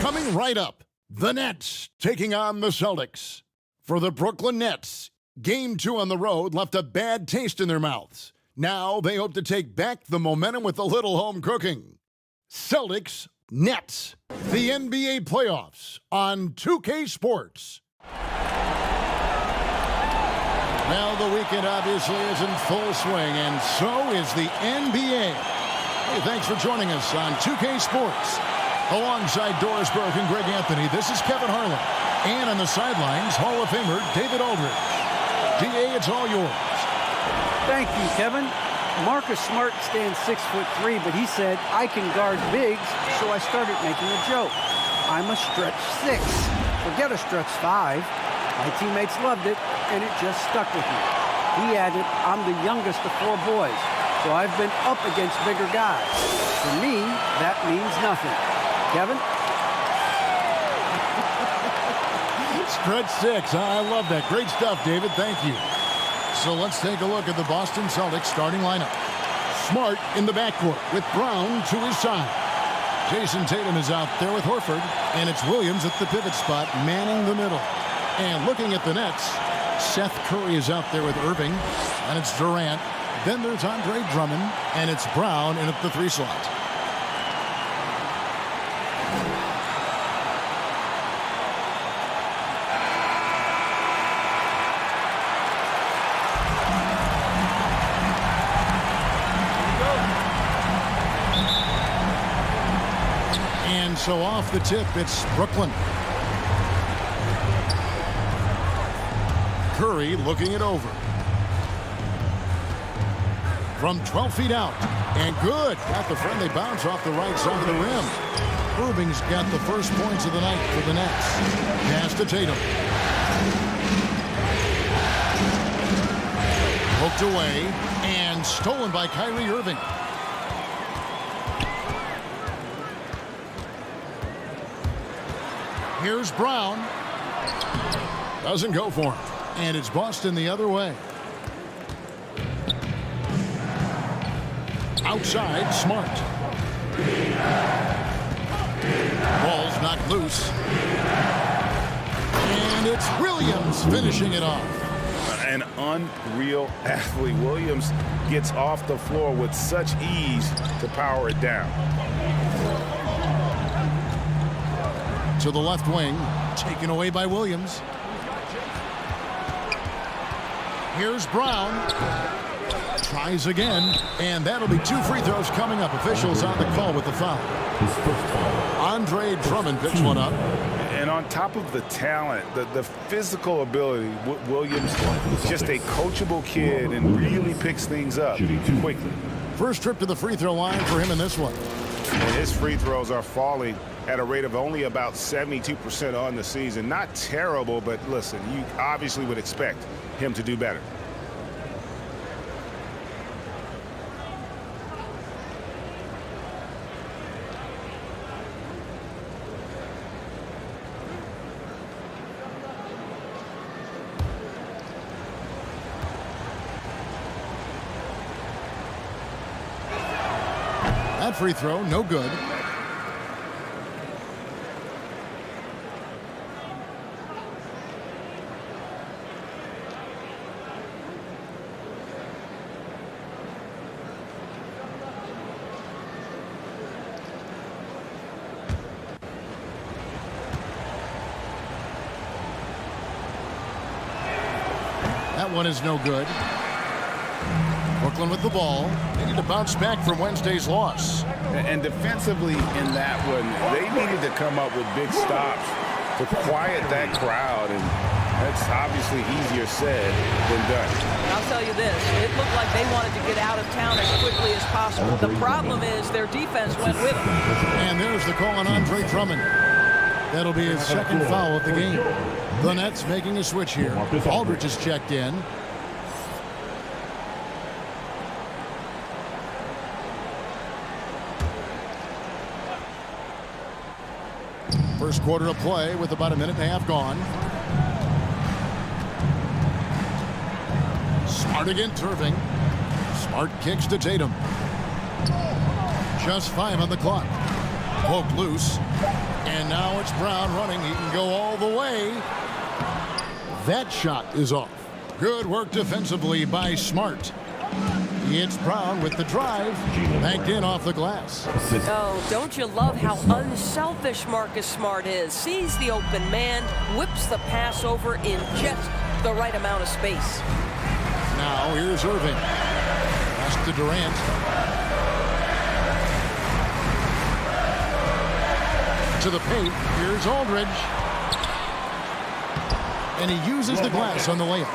Coming right up, the Nets taking on the Celtics. For the Brooklyn Nets, Game 2 on the road left a bad taste in their mouths. Now they hope to take back the momentum with a little home cooking. Celtics, Nets, the NBA playoffs on 2K Sports. Well, the weekend obviously is in full swing, and so is the NBA. Hey, thanks for joining us on 2K Sports. Alongside Doris Burke and Greg Anthony, this is Kevin Harlan. And on the sidelines, Hall of Famer David Aldridge. DA, it's all yours. Thank you, Kevin. Marcus Smart stands 6'3", but he said, I can guard bigs, so I started making a joke. I'm a stretch 6. Forget a stretch 5. My teammates loved it, and it just stuck with me. He added, I'm the youngest of 4 boys, so I've been up against bigger guys. For me, that means nothing. Kevin? Stretch 6. I love that. Great stuff, David. Thank you. So let's take a look at the Boston Celtics starting lineup. Smart in the backcourt with Brown to his side. Jason Tatum is out there with Horford, and it's Williams at the pivot spot, manning the middle. And looking at the Nets, Seth Curry is out there with Irving, and it's Durant. Then there's Andre Drummond, and it's Brown in at the 3 slot. And so off the tip, it's Brooklyn. Curry looking it over. From 12 feet out. And good. Got the friendly bounce off the right side of the rim. Irving's got the first points of the night for the Nets. Pass to Tatum. Poked away. And stolen by Kyrie Irving. Here's Brown. Doesn't go for him. And it's Boston the other way. Outside, Smart. Ball's knocked loose. And it's Williams finishing it off. An unreal athlete. Williams gets off the floor with such ease to power it down. To the left wing, taken away by Williams. Here's Brown. Tries again, and that'll be 2 free throws coming up. Officials on the call with the foul. Andre Drummond picks one up. And on top of the talent, the physical ability, Williams is just a coachable kid and really picks things up quickly. First trip to the free throw line for him in this one. And his free throws are falling at a rate of only about 72% on the season. Not terrible, but listen, you obviously would expect him to do better. That free throw, no good. That one is no good. Brooklyn with the ball. They need to bounce back from Wednesday's loss. And defensively in that one, they needed to come up with big stops to quiet that crowd. And that's obviously easier said than done. I'll tell you this, it looked like they wanted to get out of town as quickly as possible. The problem is their defense went with them. And there's the call on Andre Drummond. That'll be his second foul of the game. The Nets making a switch here. Aldridge is checked in. First quarter of play with about a minute and a half gone. Smart against Irving. Smart kicks to Tatum. Just 5 on the clock. Poked loose. And now it's Brown running. He can go all the way. That shot is off. Good work defensively by Smart. It's Brown with the drive. Banked in off the glass. Oh, don't you love how unselfish Marcus Smart is? Sees the open man, whips the pass over in just the right amount of space. Now here's Irving. Pass to Durant. To the paint. Here's Aldridge. And he uses the glass on the layup.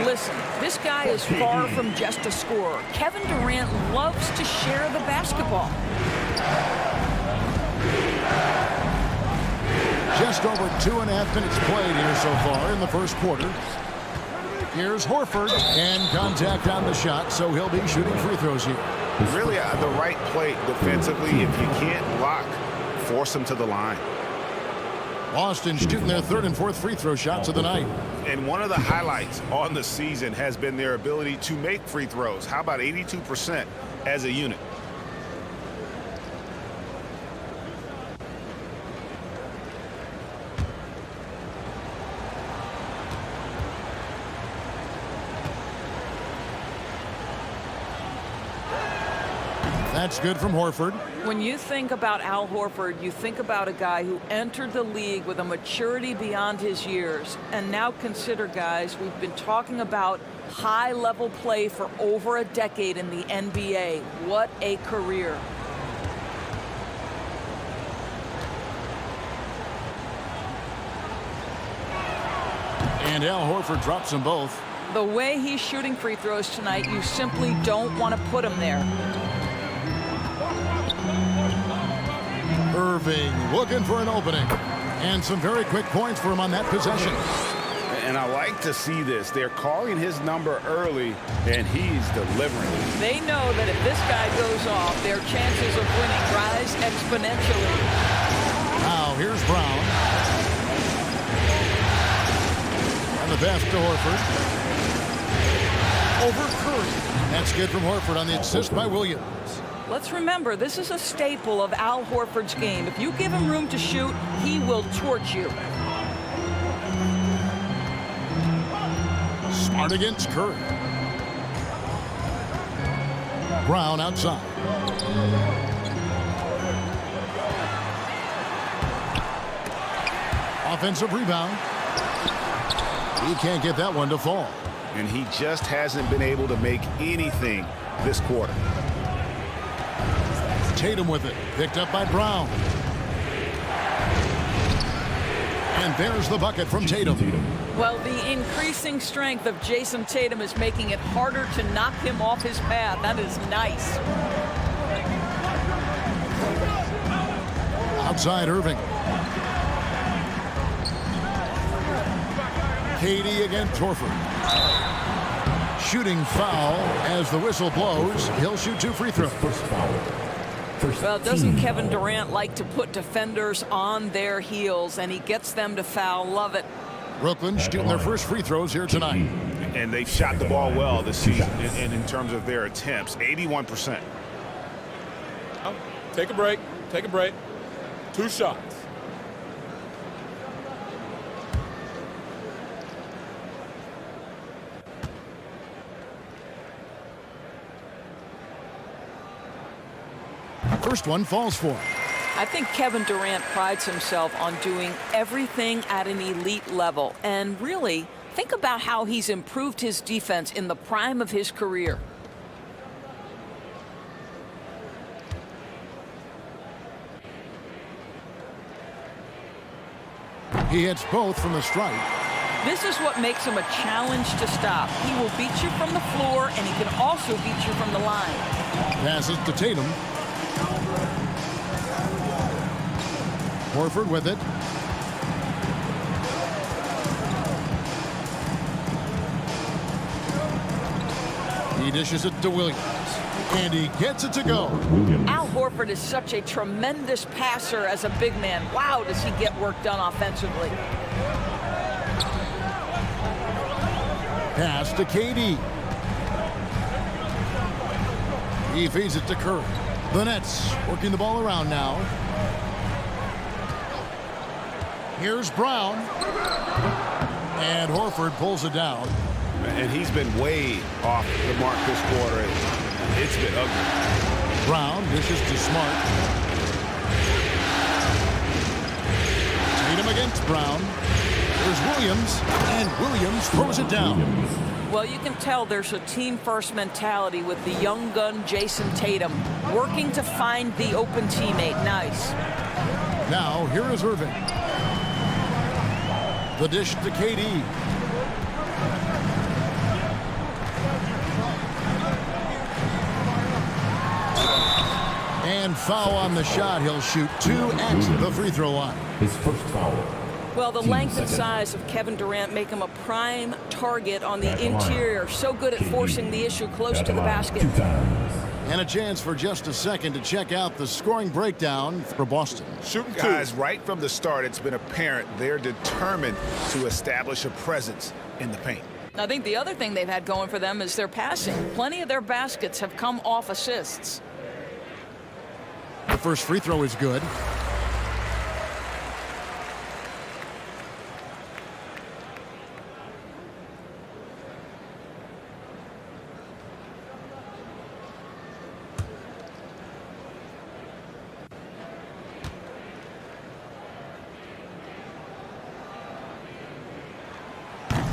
Listen, this guy is far from just a scorer. Kevin Durant loves to share the basketball. Just over 2.5 minutes played here so far in the first quarter. Here's Horford, and contact on the shot, so he'll be shooting free throws here. Really the right play defensively. If you can't block, force him to the line. Boston shooting their third and fourth free throw shots of the night. And one of the highlights on the season has been their ability to make free throws. How about 82% as a unit? That's good from Horford. When you think about Al Horford, you think about a guy who entered the league with a maturity beyond his years. And now consider, guys, we've been talking about high-level play for over a decade in the NBA. What a career. And Al Horford drops them both. The way he's shooting free throws tonight, you simply don't want to put him there. Irving looking for an opening. And some very quick points for him on that possession. And I like to see this. They're calling his number early, and he's delivering. They know that if this guy goes off, their chances of winning rise exponentially. Now here's Brown. And the pass to Horford. Over Curry. That's good from Horford on the assist by Williams. Let's remember, this is a staple of Al Horford's game. If you give him room to shoot, he will torch you. Smart against Curry. Brown outside. Offensive rebound. He can't get that one to fall. And he just hasn't been able to make anything this quarter. Tatum with it. Picked up by Brown. And there's the bucket from Tatum. Well, the increasing strength of Jason Tatum is making it harder to knock him off his path. That is nice. Outside Irving. KD against Horford. Shooting foul as the whistle blows. He'll shoot 2 free throws. Well, doesn't Kevin Durant like to put defenders on their heels, and he gets them to foul? Love it. Brooklyn shooting their first free throws here tonight. And they've shot the ball well this season in terms of their attempts, 81%. Take a break. Take a break. 2 shots. First one falls for him. I think Kevin Durant prides himself on doing everything at an elite level. And really, think about how he's improved his defense in the prime of his career. He hits both from the stripe. This is what makes him a challenge to stop. He will beat you from the floor, and he can also beat you from the line. Passes to Tatum. Horford with it. He dishes it to Williams. And he gets it to go. Al Horford is such a tremendous passer as a big man. Wow, does he get work done offensively. Pass to KD. He feeds it to Curry. The Nets working the ball around now. Here's Brown. And Horford pulls it down. And he's been way off the mark this quarter. It's been ugly. Brown dishes to Smart. Tatum against Brown. There's Williams, and Williams throws it down. Well, you can tell there's a team-first mentality with the young gun Jason Tatum working to find the open teammate. Nice. Now, here is Irving. The dish to KD. And foul on the shot. He'll shoot 2 at the free throw line. His first foul. Well, the length and size of Kevin Durant make him a prime target on the interior. So good at forcing the issue close to the basket. And a chance for just a second to check out the scoring breakdown for Boston. Shooting guys, right from the start, it's been apparent they're determined to establish a presence in the paint. I think the other thing they've had going for them is their passing. Plenty of their baskets have come off assists. The first free throw is good.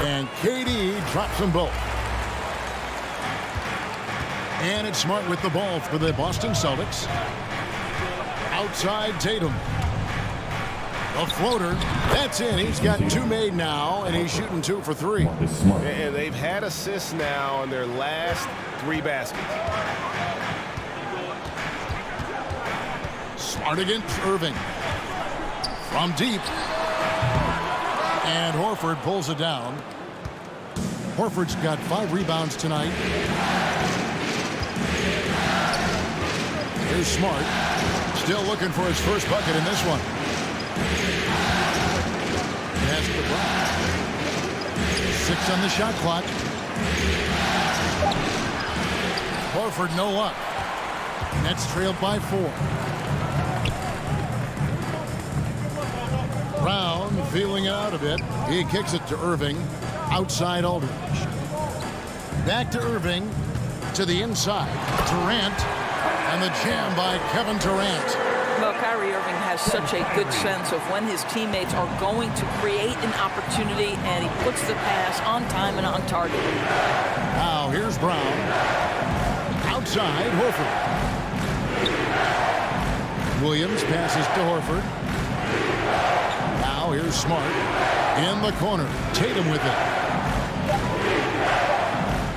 And KD drops them both. And it's Smart with the ball for the Boston Celtics. Outside Tatum. A floater. That's in. He's got 2 made now, and he's shooting 2 for 3. And they've had assists now on their last 3 baskets. Smart against Irving. From deep. And Horford pulls it down. Horford's got 5 rebounds tonight. Here's Smart. Still looking for his first bucket in this one. Pass to Brown. 6 on the shot clock. Horford no luck. Nets trailed by 4. Brown feeling it out a bit. He kicks it to Irving. Outside Aldridge. Back to Irving. To the inside. Durant. And the jam by Kevin Durant. Well, Kyrie Irving has such a good sense of when his teammates are going to create an opportunity, and he puts the pass on time and on target. Now here's Brown. Outside Horford. Williams passes to Horford. Now here's Smart. In the corner. Tatum with it.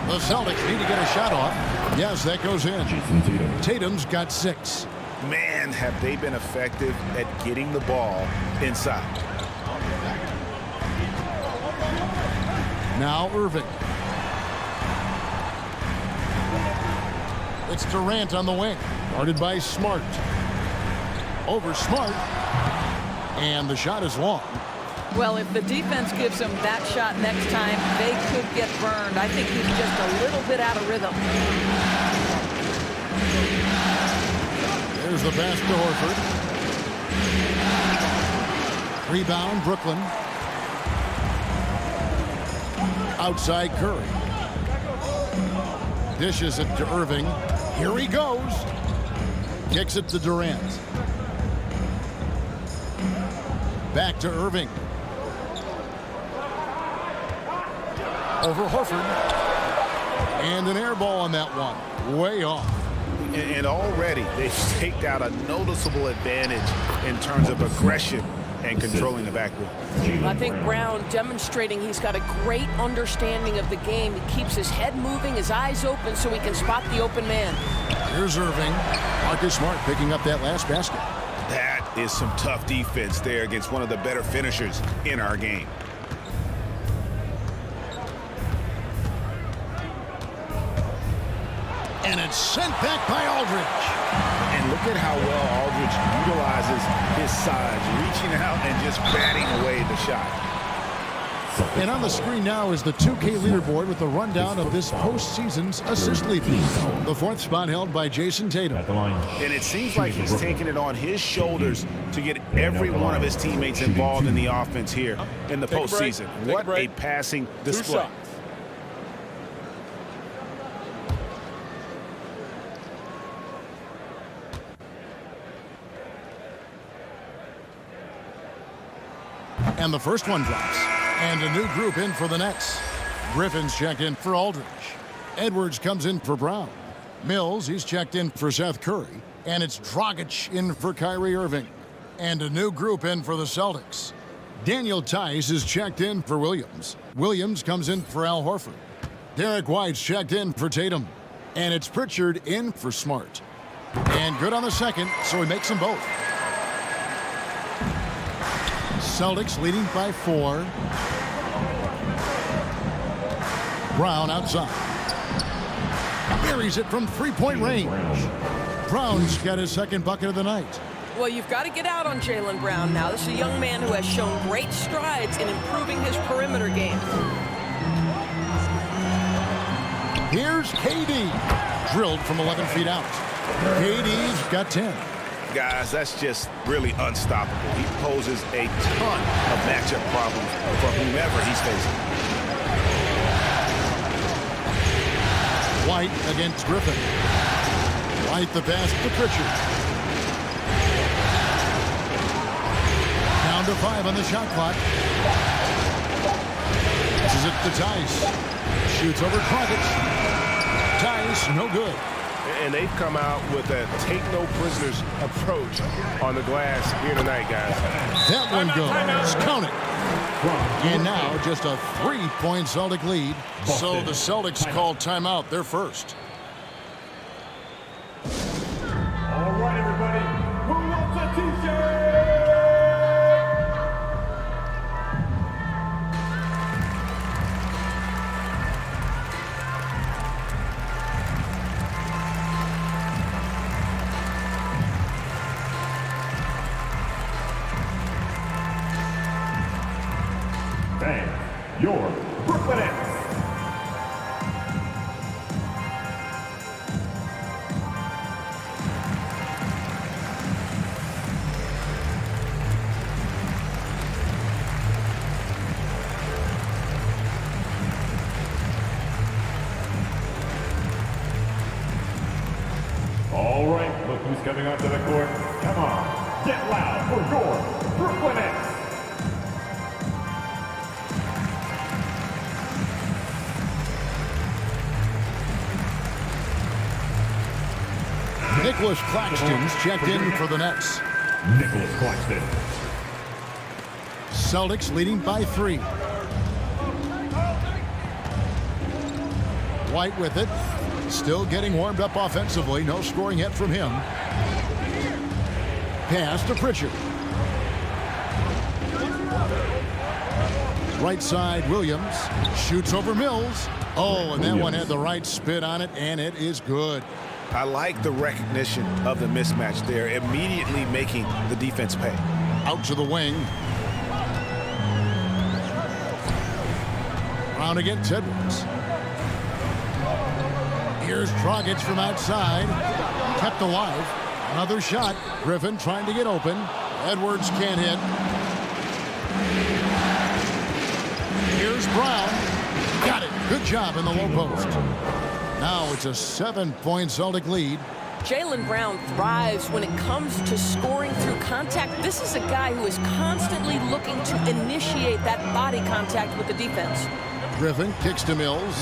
The Celtics need to get a shot off. Yes, that goes in. Tatum's got 6. Man, have they been effective at getting the ball inside. Now Irving. It's Durant on the wing. Guarded by Smart. Over Smart. And the shot is long. Well, if the defense gives him that shot next time, they could get burned. I think he's just a little bit out of rhythm. There's the pass to Horford. Rebound, Brooklyn. Outside Curry. Dishes it to Irving. Here he goes. Kicks it to Durant. Back to Irving. Over Horford. And an air ball on that one. Way off. And already they've staked out a noticeable advantage in terms of aggression and controlling the backcourt. I think Brown demonstrating he's got a great understanding of the game. He keeps his head moving, his eyes open so he can spot the open man. Here's Irving. Marcus Smart picking up that last basket. That is some tough defense there against one of the better finishers in our game. And it's sent back by Aldridge. And look at how well Aldridge utilizes his size, reaching out and just batting away the shot. And on the screen now is the 2K leaderboard with the rundown of this postseason's assist leader. The fourth spot held by Jason Tatum. At the line. And it seems like he's taking it on his shoulders to get every one of his teammates involved in the offense here in the postseason. What a passing display. And the first one drops. And a new group in for the Nets. Griffin's checked in for Aldridge. Edwards comes in for Brown. Mills, he's checked in for Seth Curry. And it's Dragic in for Kyrie Irving. And a new group in for the Celtics. Daniel Tice is checked in for Williams. Williams comes in for Al Horford. Derek White's checked in for Tatum. And it's Pritchard in for Smart. And good on the second, so he makes them both. Celtics leading by 4. Brown outside. Buries it from three-point range. Brown's got his second bucket of the night. Well, you've got to get out on Jaylen Brown now. This is a young man who has shown great strides in improving his perimeter game. Here's KD. Drilled from 11 feet out. KD's got 10. Guys, that's just really unstoppable. He poses a ton of matchup problems for whomever he's facing. White against Griffin. White the pass to Pritchard. Down to 5 on the shot clock. This is it to Tice. Shoots over Dragic. Tice, no good. And they've come out with a take-no-prisoners approach on the glass here tonight, guys. That one goes. Count it. And now just a 3-point Celtic lead. So the Celtics call timeout. They're first. All right, everybody. Who wants a t-shirt? Thanks. Your Brooklyn Nets. All right, look who's coming onto the court. Come on, get loud for your Brooklyn Nets. Nicholas Claxton's checked in for the Nets. Nicholas Claxton. Celtics leading by 3. White with it. Still getting warmed up offensively. No scoring yet from him. Pass to Pritchard. Right side, Williams. Shoots over Mills. Oh, and that one had the right spin on it, and it is good. I like the recognition of the mismatch there, immediately making the defense pay. Out to the wing. Brown against Edwards. Here's Dragic from outside. Kept alive. Another shot. Griffin trying to get open. Edwards can't hit. Here's Brown. Got it. Good job in the low post. Now it's a 7-point Celtic lead. Jaylen Brown thrives when it comes to scoring through contact. This is a guy who is constantly looking to initiate that body contact with the defense. Griffin kicks to Mills.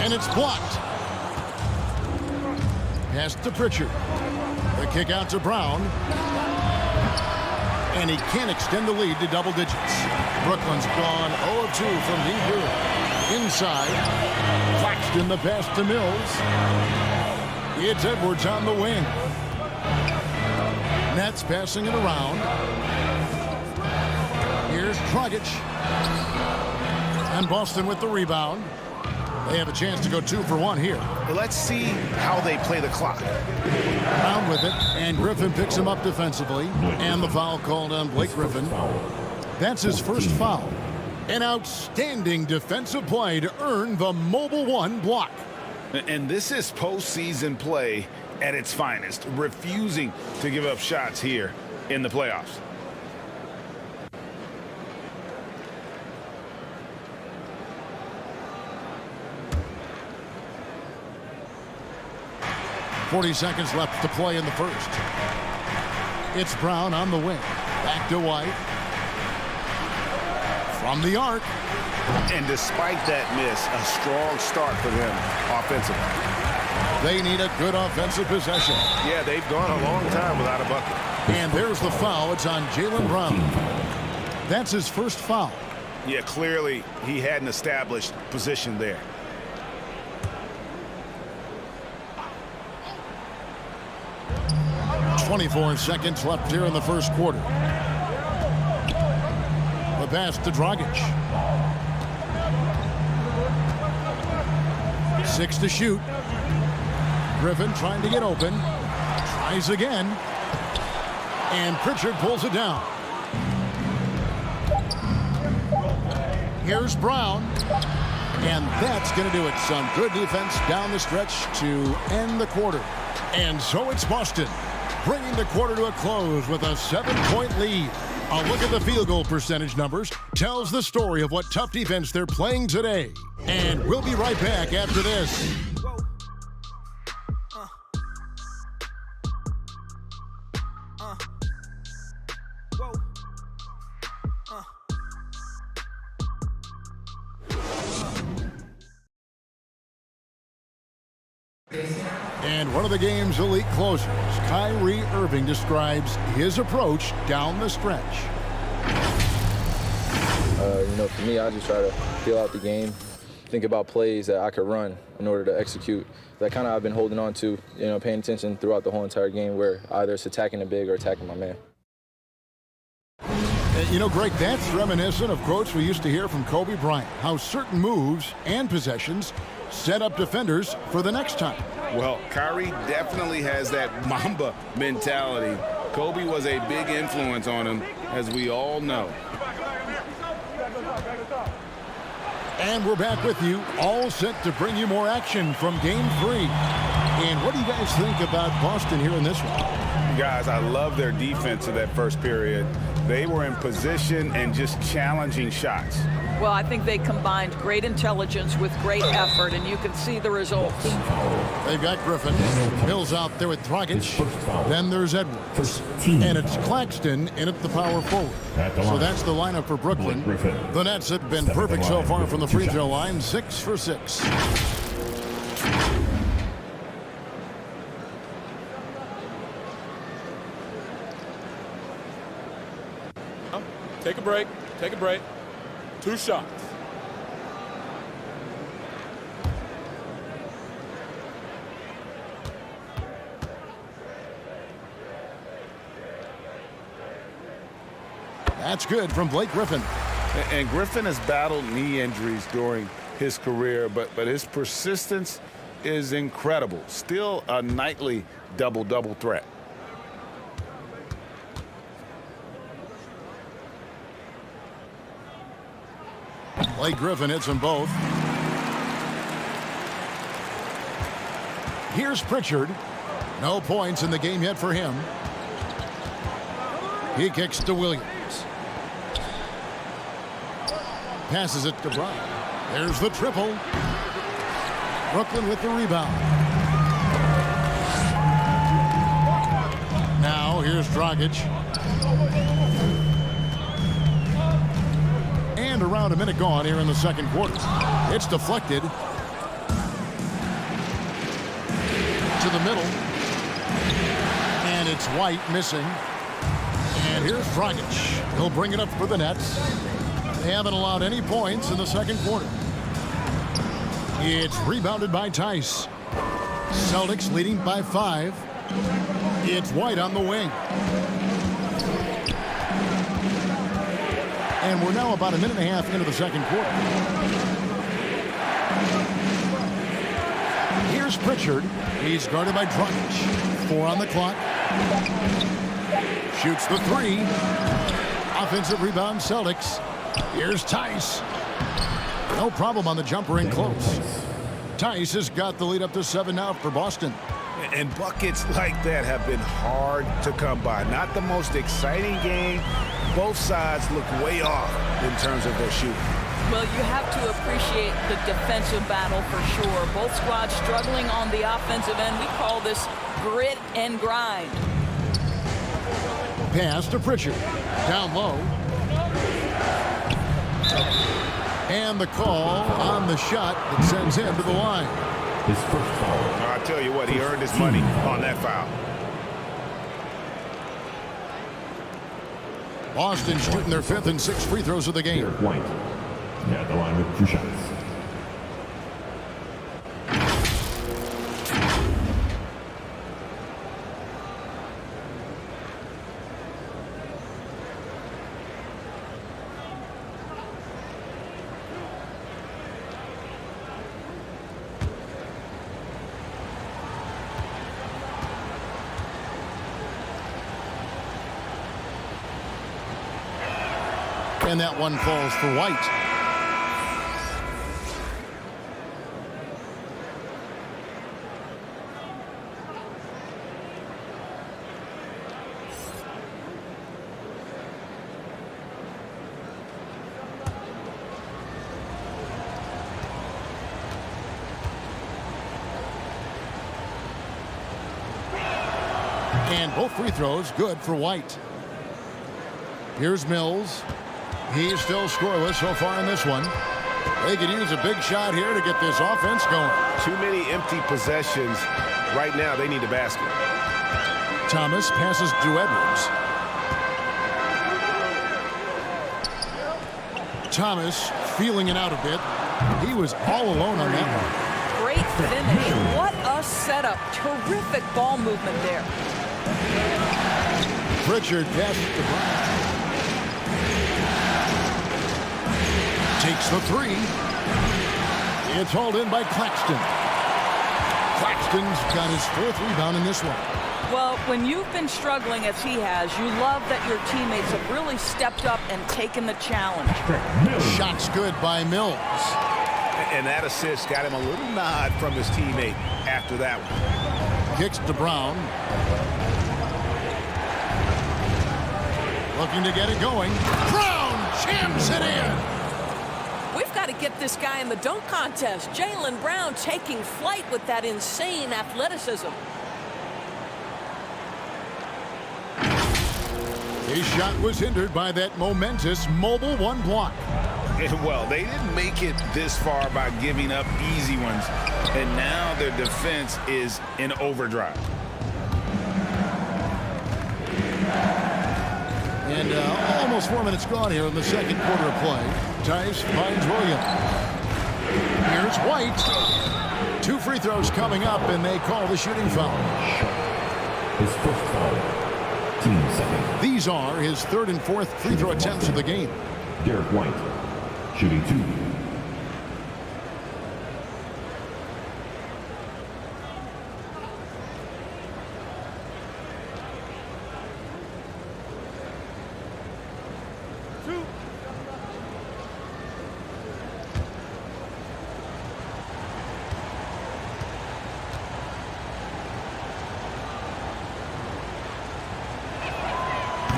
And it's blocked. Pass to Pritchard. The kick out to Brown. And he can't extend the lead to double digits. Brooklyn's gone 0 of 2 from deep here. Inside. Claxton the pass to Mills. It's Edwards on the wing. Nets passing it around. Here's Dragic. And Boston with the rebound. They have a chance to go 2 for 1 here. Let's see how they play the clock. Brown with it, and Griffin picks him up defensively. And the foul called on Blake Griffin. That's his first foul. An outstanding defensive play to earn the Mobile One block. And this is postseason play at its finest, refusing to give up shots here in the playoffs. .40 seconds left to play in the first. It's Brown on the wing. Back to White. From the arc. And despite that miss, a strong start for them offensively. They need a good offensive possession. Yeah, they've gone a long time without a bucket. And there's the foul. It's on Jaylen Brown. That's his first foul. Yeah, clearly he had an established position there. .24 seconds left here in the first quarter. The pass to Dragic. 6 to shoot. Griffin trying to get open. Tries again. And Pritchard pulls it down. Here's Brown. And that's going to do it. Some good defense down the stretch to end the quarter. And so it's Boston, bringing the quarter to a close with a 7-point lead. A look at the field goal percentage numbers tells the story of what tough defense they're playing today. And we'll be right back after this. And one of the game's elite closers, Kyrie Irving, describes his approach down the stretch. For me, I just try to feel out the game, think about plays that I could run in order to execute. That kind of I've been holding on to, paying attention throughout the whole entire game where either it's attacking the big or attacking my man. Greg, that's reminiscent of quotes we used to hear from Kobe Bryant, how certain moves and possessions set up defenders for the next time. Well, Kyrie definitely has that Mamba mentality. Kobe was a big influence on him, as we all know. And we're back with you, all set to bring you more action from Game 3. And what do you guys think about Boston here in this one? Guys, I love their defense in that first period. They were in position and just challenging shots. Well, I think they combined great intelligence with great effort, and you can see the results. They've got Griffin. Mills out there with Dragic. Then there's Edwards. And it's Claxton in at the power forward. So that's the lineup for Brooklyn. The Nets have been perfect so far from the free throw line, 6 for 6. Take a break. Take a break. 2 shots. That's good from Blake Griffin. And Griffin has battled knee injuries during his career, but his persistence is incredible. Still a nightly double-double threat. Blake Griffin hits them both. Here's Pritchard. No points in the game yet for him. He kicks to Williams. Passes it to Brown. There's the triple. Brooklyn with the rebound. Now here's Dragic. And around a minute gone here in the second quarter. It's deflected to the middle. And it's White missing. And here's Dragic. He'll bring it up for the Nets. They haven't allowed any points in the second quarter. It's rebounded by Tice. Celtics leading by 5. It's White on the wing. And we're now about a minute and a half into the second quarter. Here's Pritchard. He's guarded by Dragic. 4 on the clock. Shoots the 3. Offensive rebound, Celtics. Here's Tice. No problem on the jumper in close. Tice has got the lead up to 7 now for Boston. And buckets like that have been hard to come by. Not the most exciting game. Both sides look way off in terms of their shooting. Well, you have to appreciate the defensive battle for sure. Both squads struggling on the offensive end. We call this grit and grind. Pass to Pritchard. Down low. And the call on the shot that sends him to the line. His first foul. I tell you what, he earned his money on that foul. Boston shooting their 5th and 6th free throws of the game. Derek White. At the line with 2 shots. And that one falls for White. And both free throws good for White. Here's Mills. He's still scoreless so far in this one. They could use a big shot here to get this offense going. Too many empty possessions. Right now, they need a basket. Thomas passes to Edwards. Thomas feeling it out a bit. He was all alone on that one. Great finish. What a setup. Terrific ball movement there. Pritchard passes to Brown. Takes the 3. It's hauled in by Claxton. Claxton's got his 4th rebound in this one. Well, when you've been struggling as he has, you love that your teammates have really stepped up and taken the challenge. Shot's good by Mills. And that assist got him a little nod from his teammate after that one. Kicks to Brown. Looking to get it going. Brown jams it in. We've got to get this guy in the dunk contest. Jaylen Brown taking flight with that insane athleticism. His shot was hindered by that momentous mobile 1 block. Well, they didn't make it this far by giving up easy ones. And now their defense is in overdrive. And almost 4 minutes gone here in the second quarter of play. Tice finds Williams. Here's White. 2 free throws coming up, and they call the shooting foul. His first foul. Team second. These are his 3rd and 4th free throw attempts of the game. Derek White. Shooting 2.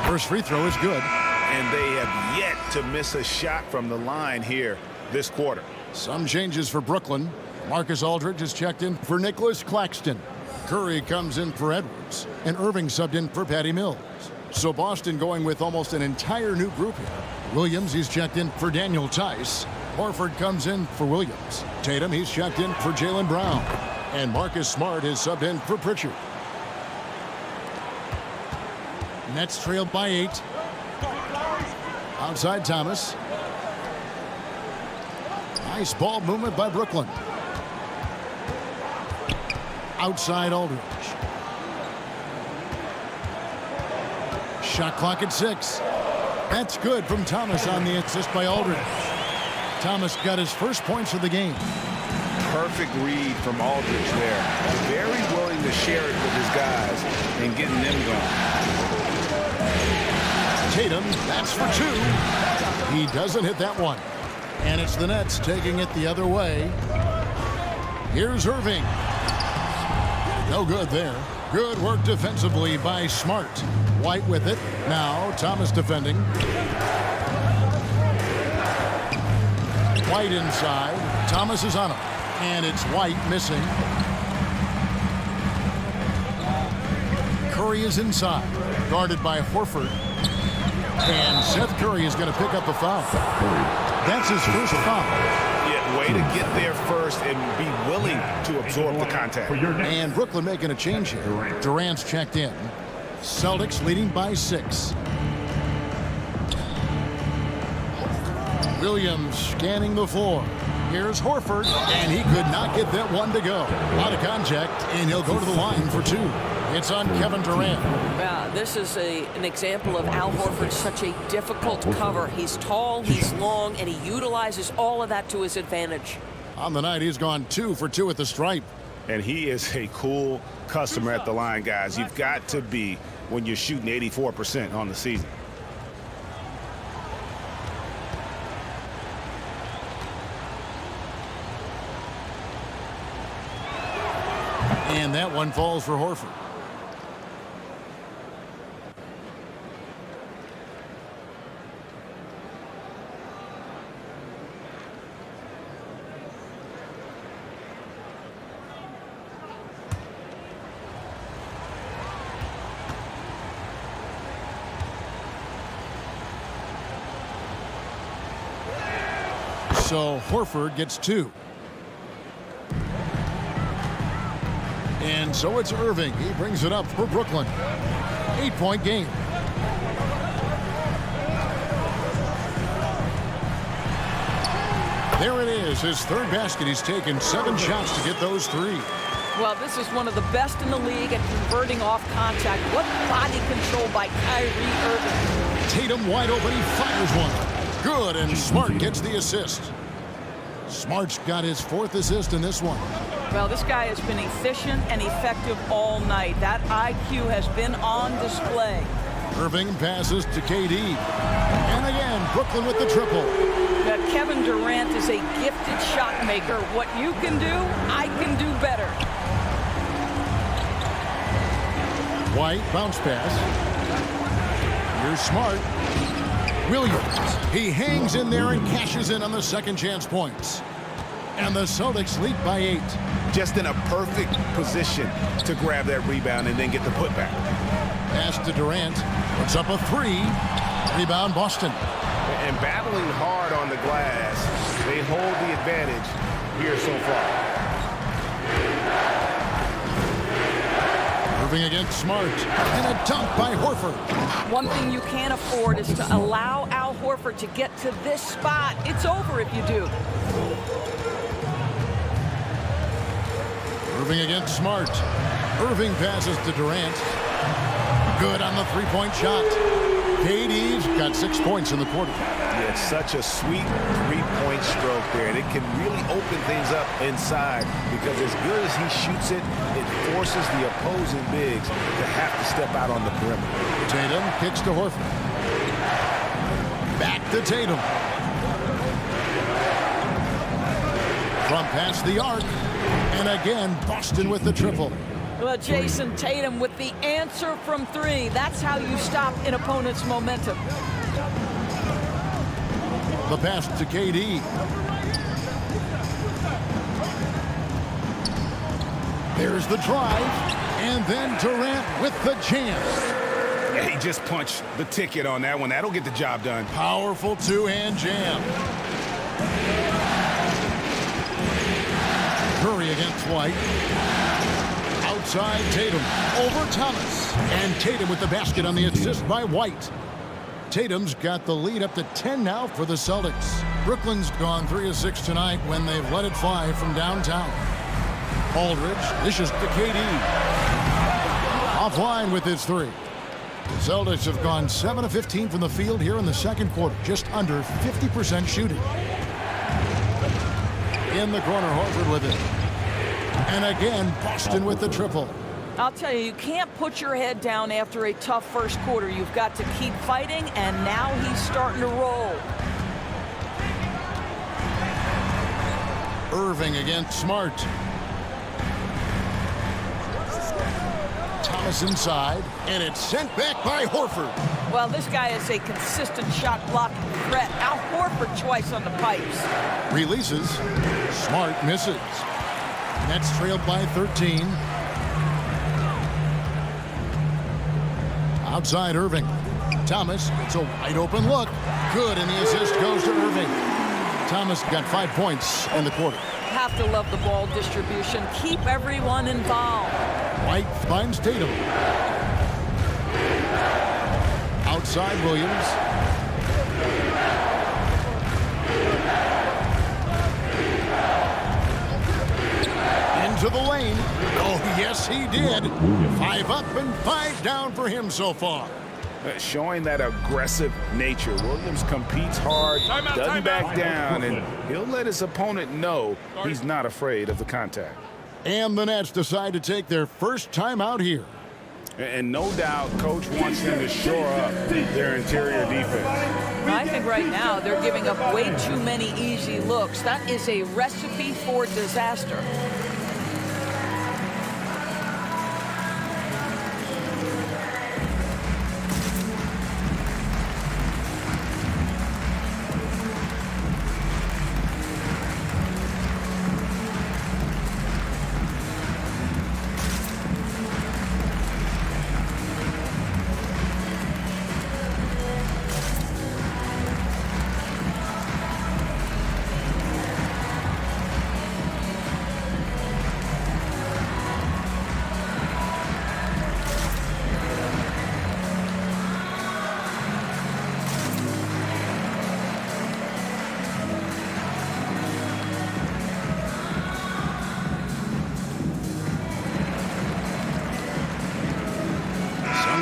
First free throw is good. And they have yet to miss a shot from the line here this quarter. Some changes for Brooklyn. Marcus Aldridge is checked in for Nicholas Claxton. Curry comes in for Edwards. And Irving subbed in for Patty Mills. So Boston going with almost an entire new group here. Williams, he's checked in for Daniel Tice. Horford comes in for Williams. Tatum, he's checked in for Jaylen Brown. And Marcus Smart is subbed in for Pritchard. Nets trailed by 8. Outside Thomas. Nice ball movement by Brooklyn. Outside Aldridge. Shot clock at 6. That's good from Thomas on the assist by Aldridge. Thomas got his first points of the game. Perfect read from Aldridge there. Very willing to share it with his guys and getting them going. Tatum, that's for two. He doesn't hit that one. And it's the Nets taking it the other way. Here's Irving. No good there. Good work defensively by Smart. White with it. Now Thomas defending. White inside. Thomas is on him. And it's White missing. Curry is inside. Guarded by Horford. And Seth Curry is going to pick up a foul. That's his first foul. Yeah, way to get there first and be willing to absorb the contact. And Brooklyn making a change here. Durant's checked in. Celtics leading by 6. Williams scanning the floor. Here's Horford, and he could not get that one to go. Out of contact, and he'll go to the line for 2. It's on Kevin Durant. Yeah, this is an example of Al Horford, such a difficult cover. He's tall, he's long, and he utilizes all of that to his advantage. On the night, he's gone 2 for 2 at the stripe. And he is a cool customer at the line, guys. You've got to be when you're shooting 84% on the season. And that one falls for Horford. So Horford gets 2. And so it's Irving. He brings it up for Brooklyn. 8-point game. There it is, his third basket. He's taken 7 shots to get those 3. Well, this is one of the best in the league at converting off contact. What body control by Kyrie Irving. Tatum wide open. He fires one. Good, and Smart gets the assist. Smart's got his 4th assist in this one. Well, this guy has been efficient and effective all night. That IQ has been on display. Irving passes to KD. And again, Brooklyn with the triple. Kevin Durant is a gifted shot maker. What you can do, I can do better. White, bounce pass. Here's Smart. Williams. He hangs in there and cashes in on the second chance points. And the Celtics lead by 8. Just in a perfect position to grab that rebound and then get the putback. Pass to Durant. Puts up a 3. Rebound Boston. And battling hard on the glass, they hold the advantage here so far. Irving against Smart. And a dunk by Horford. One thing you can't afford is to allow Al Horford to get to this spot. It's over if you do. Irving against Smart. Irving passes to Durant. Good on the 3-point shot. KD's got 6 points in the quarter. Yeah, it's such a sweet 3-point stroke there, and it can really open things up inside because as good as he shoots it, it forces the opposing bigs to have to step out on the perimeter. Tatum kicks to Horford. Back to Tatum. From past the arc. And again, Boston with the triple. Well, Jason Tatum with the answer from 3. That's how you stop an opponent's momentum. The pass to KD. There's the drive. And then Durant with the chance. Yeah, he just punched the ticket on that one. That'll get the job done. Powerful 2-hand jam. Curry against White. Outside Tatum. Over Thomas. And Tatum with the basket on the assist by White. Tatum's got the lead up to 10 now for the Celtics. Brooklyn's gone 3 of 6 tonight when they've let it fly from downtown. Aldridge dishes to KD. Offline with his 3. The Celtics have gone 7 of 15 from the field here in the second quarter. Just under 50% shooting. In the corner, Horford with it. And again, Boston with the triple. I'll tell you can't put your head down after a tough first quarter. You've got to keep fighting, and now he's starting to roll. Irving against Smart. Thomas inside, and it's sent back by Horford. Well, this guy is a consistent shot blocking threat. Al Horford twice on the pipes. Releases. Smart misses. Nets trailed by 13. Outside Irving. Thomas, it's a wide open look. Good, and the assist goes to Irving. Thomas got 5 points in the quarter. Have to love the ball distribution. Keep everyone involved. White finds Tatum. Outside Williams. Into the lane. Oh, yes, he did. 5 up and 5 down for him so far. Showing that aggressive nature. Williams competes hard, doesn't back down, and he'll let his opponent know he's not afraid of the contact. And the Nets decide to take their first time out here. And no doubt, Coach wants them to shore up their interior defense. I think right now they're giving up way too many easy looks. That is a recipe for disaster.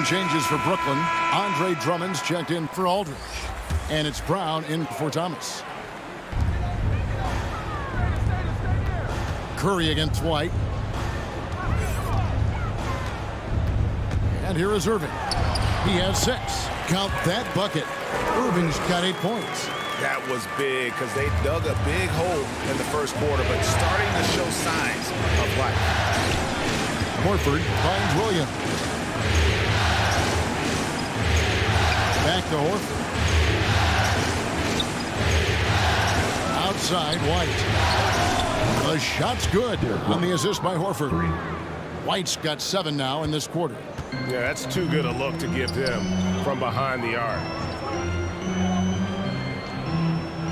Changes for Brooklyn. Andre Drummond's checked in for Aldridge. And it's Brown in for Thomas. Curry against White. And here is Irving. He has 6. Count that bucket. Irving's got 8 points. That was big because they dug a big hole in the first quarter, but starting to show signs of life. Horford finds Williams. Back to Horford. Outside White. The shot's good on the assist by Horford. White's got 7 now in this quarter. Yeah, that's too good a look to give him from behind the arc.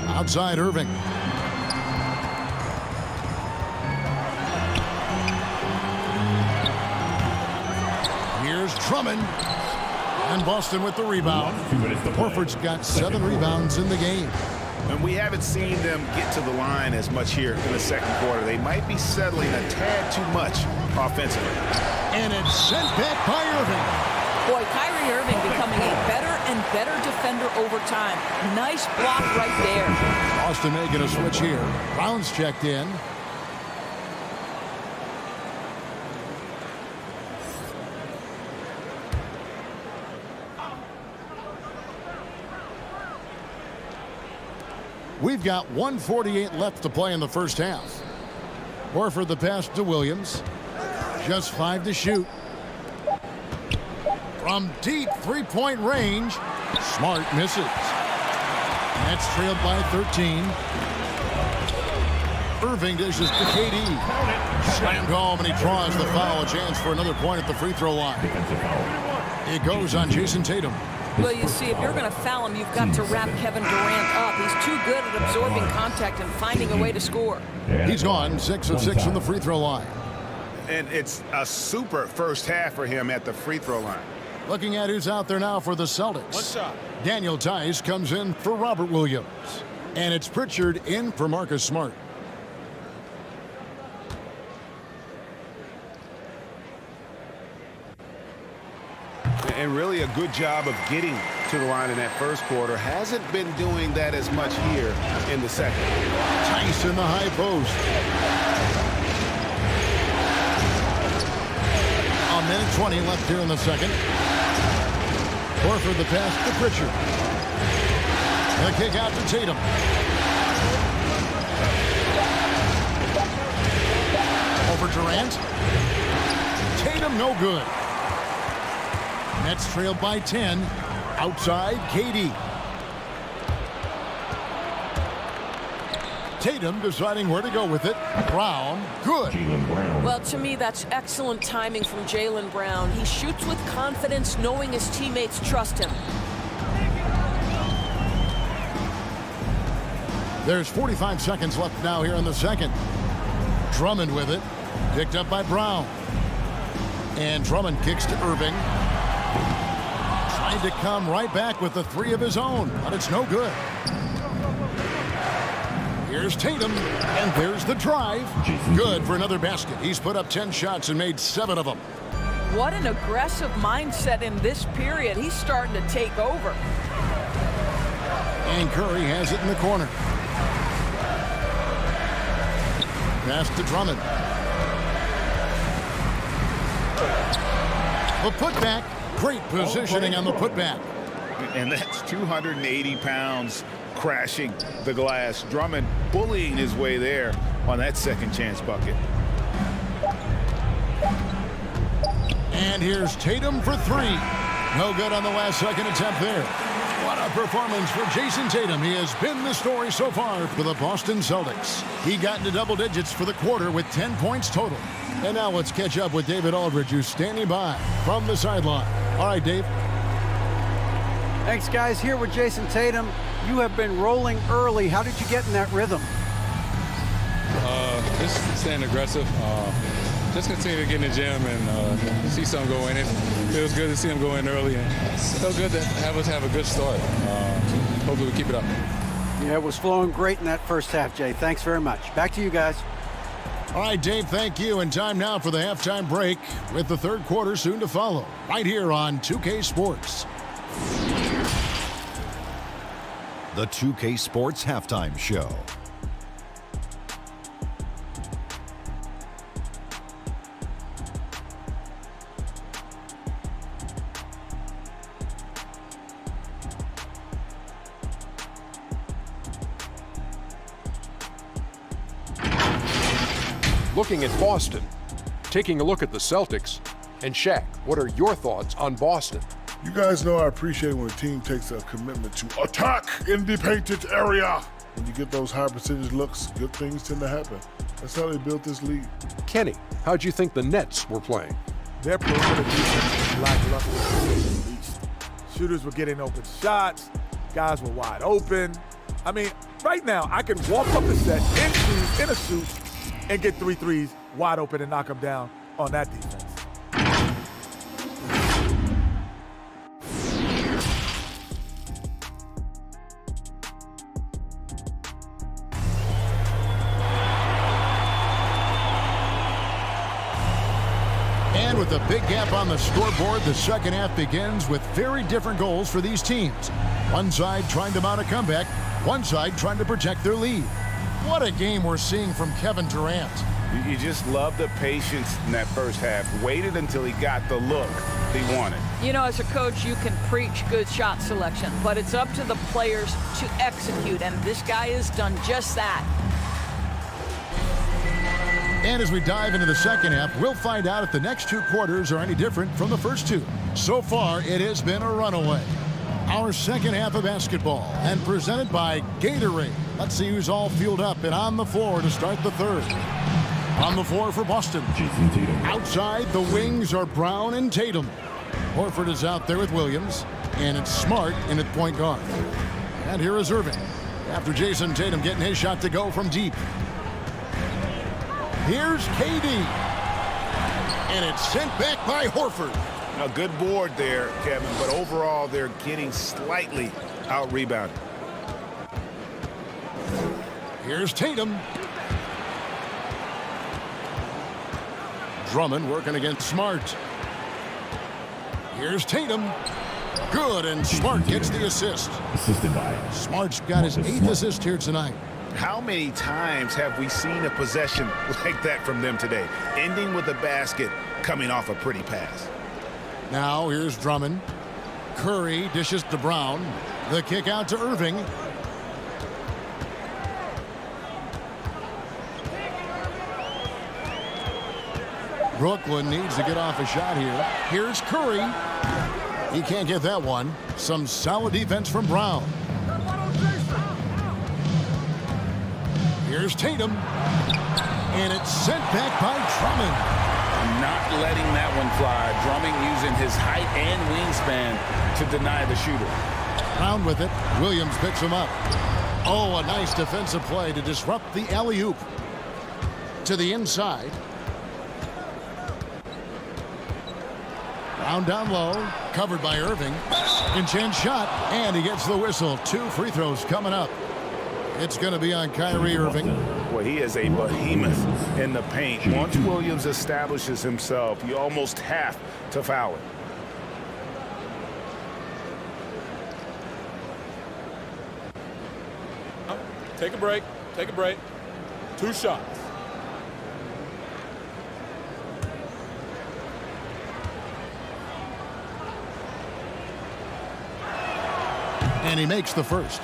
Outside Irving. Here's Drummond. And Boston with the rebound. Horford's got 7 rebounds in the game. And we haven't seen them get to the line as much here in the second quarter. They might be settling a tad too much offensively. And it's sent back by Irving. Boy, Kyrie Irving becoming a better and better defender over time. Nice block right there. Boston making a switch here. Brown's checked in. We've got 1:48 left to play in the first half. Horford the pass to Williams. Just 5 to shoot. From deep 3-point range, Smart misses. Nets trailed by 13. Irving dishes to KD. Slammed home, and he draws the foul. A chance for another point at the free throw line. It goes on Jason Tatum. Well, you see, if you're going to foul him, you've got to wrap Kevin Durant up. He's too good at absorbing contact and finding a way to score. He's gone 6 of 6 from the free throw line. And it's a super first half for him at the free throw line. Looking at who's out there now for the Celtics. One shot. Daniel Tice comes in for Robert Williams. And it's Pritchard in for Marcus Smart. And really a good job of getting to the line in that first quarter. Hasn't been doing that as much here in the second. Tice in the high post. minute 20 left here in the second. Horford the pass to Pritchard. The kick out to Tatum. Over Durant. Tatum no good. Nets trailed by 10. Outside, KD. Tatum deciding where to go with it. Brown, good. Well, to me, that's excellent timing from Jaylen Brown. He shoots with confidence, knowing his teammates trust him. There's 45 seconds left now here in the second. Drummond with it. Picked up by Brown. And Drummond kicks to Irving. Trying to come right back with the three of his own, but it's no good. Here's Tatum, and there's the drive. Good for another basket. He's put up 10 shots and made 7 of them. What an aggressive mindset in this period. He's starting to take over. And Curry has it in the corner. Pass to Drummond. The putback. Great positioning on the putback. And that's 280 pounds crashing the glass. Drummond bullying his way there on that second chance bucket. And here's Tatum for 3. No good on the last second attempt there. What a performance for Jason Tatum. He has been the story so far for the Boston Celtics. He got into double digits for the quarter with 10 points total. And now let's catch up with David Aldridge, who's standing by from the sideline. All right, Dave. Thanks, guys. Here with Jason Tatum. You have been rolling early. How did you get in that rhythm? Just staying aggressive. Just continue to get in the gym and see something go in. It feels good to see him go in early, and it's so good to have us have a good start. Hopefully we keep it up. Yeah, it was flowing great in that first half, Jay. Thanks very much. Back to you guys. All right, Dave, thank you. And time now for the halftime break with the third quarter soon to follow right here on 2K Sports. The 2K Sports Halftime Show. Looking at Boston, taking a look at the Celtics, and Shaq, what are your thoughts on Boston? You guys know I appreciate when a team takes a commitment to attack in the painted area. When you get those high percentage looks, good things tend to happen. That's how they built this league. Kenny, how'd you think the Nets were playing? Their perimeter defense was lackluster, to say the least. Shooters were getting open shots. Guys were wide open. I mean, right now, I can walk up the set in shoes, in a suit, and get 3 threes wide open and knock them down on that defense. And with a big gap on the scoreboard, the second half begins with very different goals for these teams. One side trying to mount a comeback, one side trying to protect their lead. What a game we're seeing from Kevin Durant. You just love the patience in that first half. Waited until he got the look he wanted. You know, as a coach, you can preach good shot selection, but it's up to the players to execute, and this guy has done just that. And as we dive into the second half, we'll find out if the next 2 quarters are any different from the first 2. So far, it has been a runaway. Our second half of basketball, and presented by Gatorade. Let's see who's all fueled up and on the floor to start the third. On the floor for Boston. Outside, the wings are Brown and Tatum. Horford is out there with Williams, and it's Smart in at point guard. And here is Irving, after Jason Tatum getting his shot to go from deep. Here's KD. And it's sent back by Horford. A good board there, Kevin, but overall they're getting slightly out-rebounded. Here's Tatum. Drummond working against Smart. Here's Tatum. Good, and Smart gets the assist. Assisted by Smart's got his 8th assist here tonight. How many times have we seen a possession like that from them today? Ending with a basket coming off a pretty pass. Now here's Drummond. Curry dishes to Brown. The kick out to Irving. Brooklyn needs to get off a shot here. Here's Curry. He can't get that one. Some solid defense from Brown. Here's Tatum. And it's sent back by Drummond. Not letting that one fly. Drummond using his height and wingspan to deny the shooter. Brown with it. Williams picks him up. Oh, a nice defensive play to disrupt the alley-oop. To the inside. Brown down low. Covered by Irving. Second chance shot. And he gets the whistle. 2 free throws coming up. It's going to be on Kyrie Irving. Well, he is a behemoth in the paint. Once Williams establishes himself, you almost have to foul it. Take a break. Take a break. 2 shots. And he makes the first.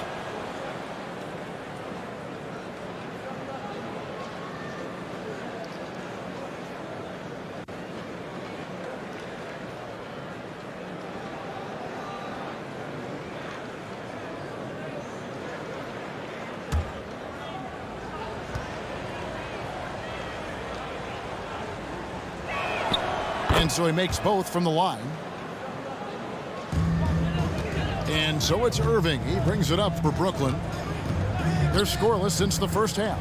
And so he makes both from the line. And so it's Irving. He brings it up for Brooklyn. They're scoreless since the first half.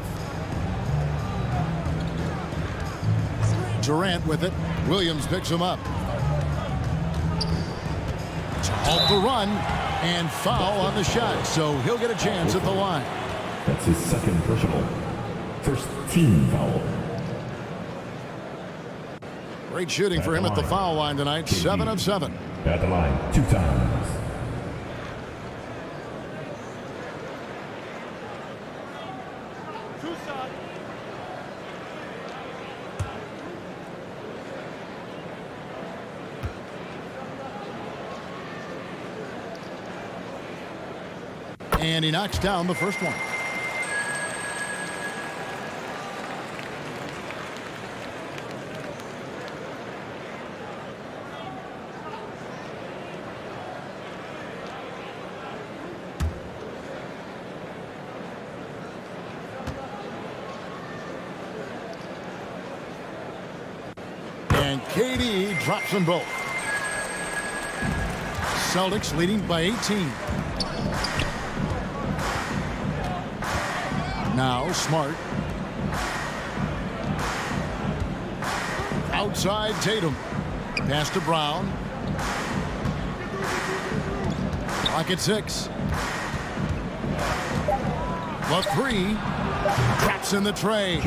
Durant with it. Williams picks him up. To halt the run. And foul on the shot. So he'll get a chance at the line. That's his second personal. First team foul. Great shooting for him at the foul line tonight. 7 of 7. At the line 2 times. And he knocks down the first one. And KD drops them both. Celtics leading by 18. Now Smart. Outside Tatum. Pass to Brown. Clock at 6. The 3. Traps in the tray.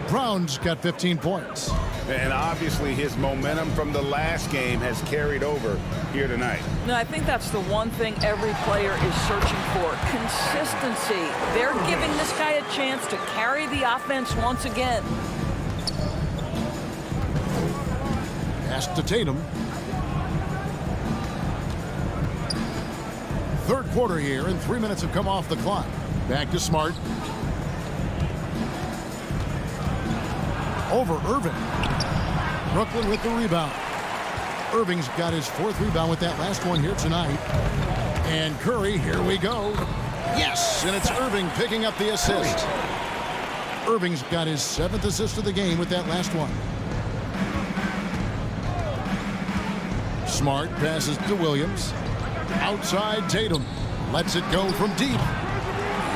Brown's got 15 points. And obviously his momentum from the last game has carried over here tonight. No, I think that's the one thing every player is searching for. Consistency. They're giving this guy a chance to carry the offense once again. Pass to Tatum. Third quarter here, and 3 minutes have come off the clock. Back to Smart. Over Irving. Brooklyn with the rebound. Irving's got his 4th rebound with that last one here tonight. And Curry, here we go. Yes, and it's Irving picking up the assist. Irving's got his 7th assist of the game with that last one. Smart passes to Williams. Outside Tatum. Lets it go from deep.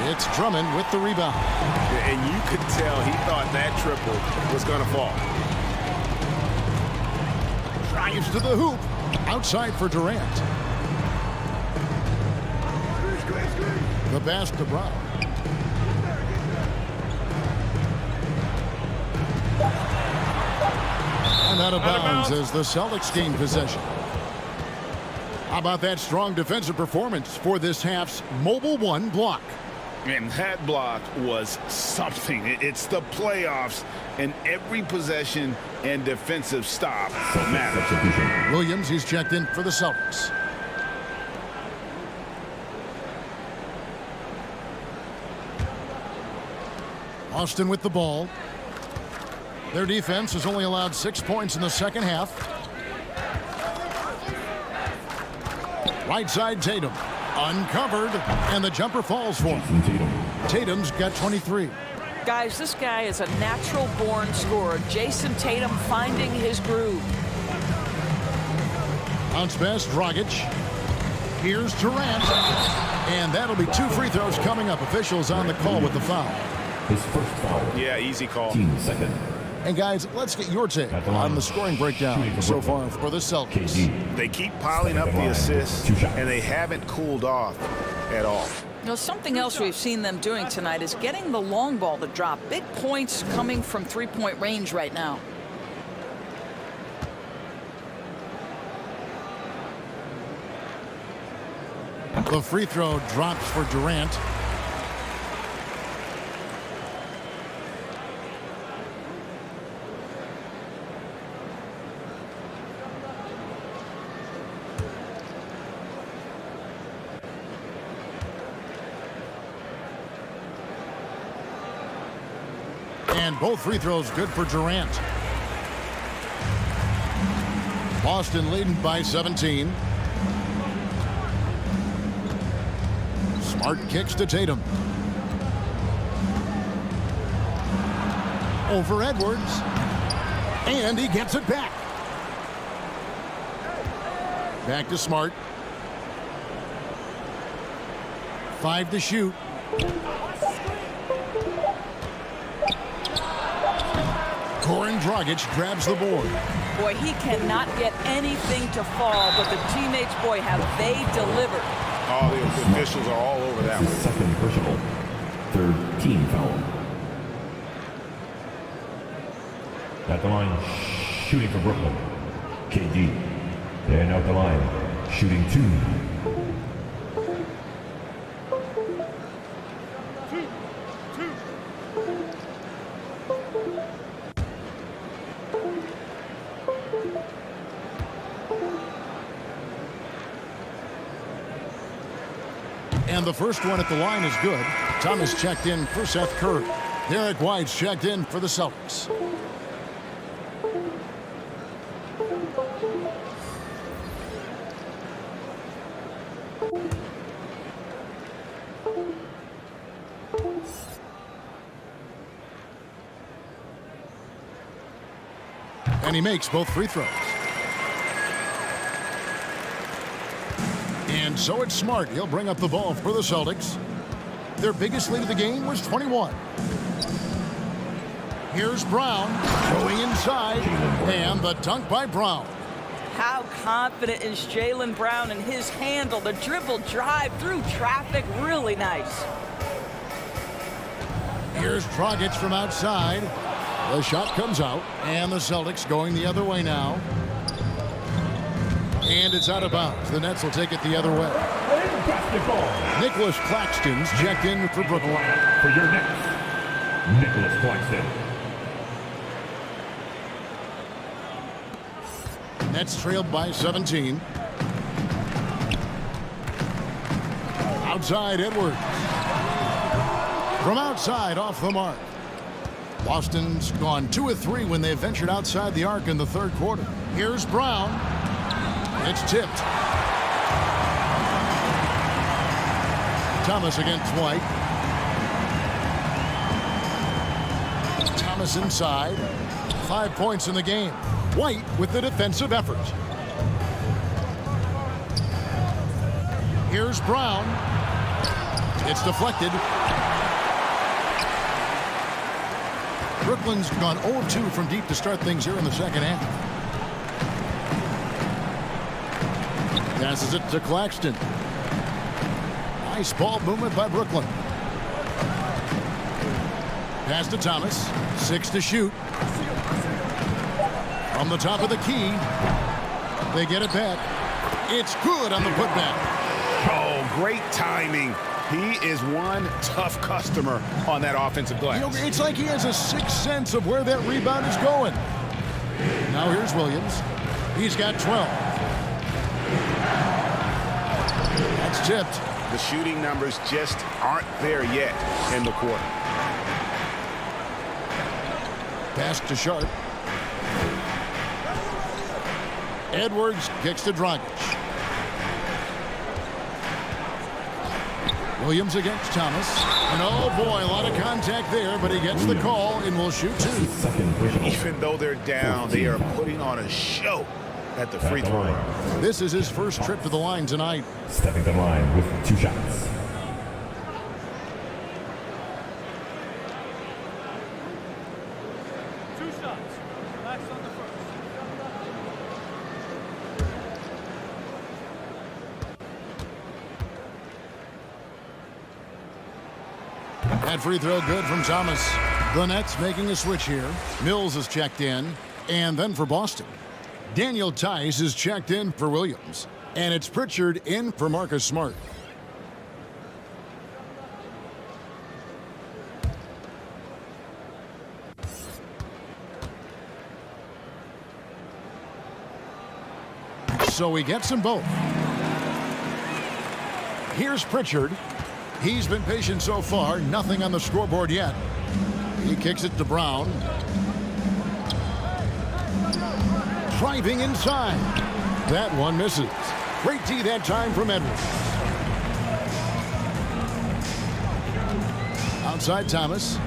It's Drummond with the rebound. And you could tell he thought that triple was going to fall. Drives to the hoop. Outside for Durant. The pass to Brown. And out of bounds as the Celtics gain possession. How about that strong defensive performance for this half's Mobile One block? And that block was something. It's the playoffs, and every possession and defensive stop matters. Williams, he's checked in for the Celtics. Boston with the ball. Their defense has only allowed 6 points in the second half. Right side Tatum. Uncovered, and the jumper falls for him. Tatum's got 23. Guys, this guy is a natural-born scorer. Jason Tatum finding his groove. Bounce pass, Dragic. Here's Durant. And that'll be 2 free throws coming up. Officials on the call with the foul. His first foul. Yeah, easy call. Second. And guys, let's get your take on the scoring breakdown so far for the Celtics. They keep piling up the assists, and they haven't cooled off at all. You know, something else we've seen them doing tonight is getting the long ball to drop. Big points coming from three-point range right now. The free throw drops for Durant. And both free throws good for Durant. Boston leading by 17. Smart kicks to Tatum. Over Edwards. And he gets it back. Back to Smart. 5 to shoot. Goran Dragic grabs the board. Boy, he cannot get anything to fall, but the teammates, boy, have they delivered. Oh, the officials are all over that one. Second personal. Third team foul. At the line, shooting for Brooklyn. KD. And out the line, shooting 2. And the first one at the line is good. Thomas checked in for Seth Curry. Derek White's checked in for the Celtics. And he makes both free throws. And so it's Smart. He'll bring up the ball for the Celtics. Their biggest lead of the game was 21. Here's Brown going inside. And the dunk by Brown. How confident is Jaylen Brown in his handle? The dribble drive through traffic, really nice. Here's Dragic from outside. The shot comes out. And the Celtics going the other way now. And it's out of bounds. The Nets will take it the other way. Nicholas Claxton's checked in for Brooklyn. For your Nets, Nicholas Claxton. Nets trailed by 17. Outside Edwards. From outside off the mark. Boston's gone 2 of 3 when they ventured outside the arc in the third quarter. Here's Brown. It's tipped. Thomas against White. Thomas inside. 5 points in the game. White with the defensive effort. Here's Brown. It's deflected. Brooklyn's gone 0-2 from deep to start things here in the second half. Passes it to Claxton. Nice ball movement by Brooklyn. Pass to Thomas. 6 to shoot. From the top of the key. They get it back. It's good on the putback. Oh, great timing. He is one tough customer on that offensive glass. You know, it's like he has a sixth sense of where that rebound is going. Now here's Williams. He's got 12. That's tipped. The shooting numbers just aren't there yet in the quarter. Pass to Sharp. Edwards kicks to Dragic. Williams against Thomas. And oh boy, a lot of contact there, but he gets the call and will shoot two. Even though they're down, they are putting on a show at the free throw line. This is his first trip to the line tonight. Stepping to the line with 2 shots. That free throw good from Thomas. The Nets making a switch here. Mills is checked in. And then for Boston, Daniel Tice is checked in for Williams. And it's Pritchard in for Marcus Smart. So he gets them both. Here's Pritchard. He's been patient so far. Nothing on the scoreboard yet. He kicks it to Brown. Driving inside. That one misses. Great D that time from Edwards. Outside Thomas.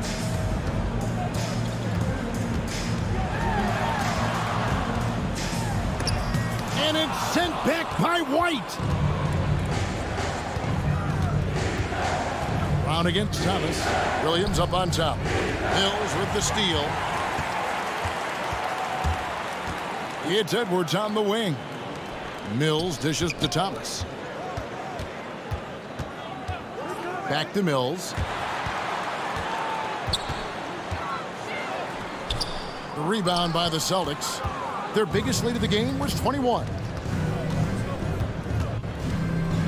And it's sent back by White. Brown against Thomas. Williams up on top. Mills with the steal. It's Edwards on the wing. Mills dishes to Thomas. Back to Mills. The rebound by the Celtics. Their biggest lead of the game was 21.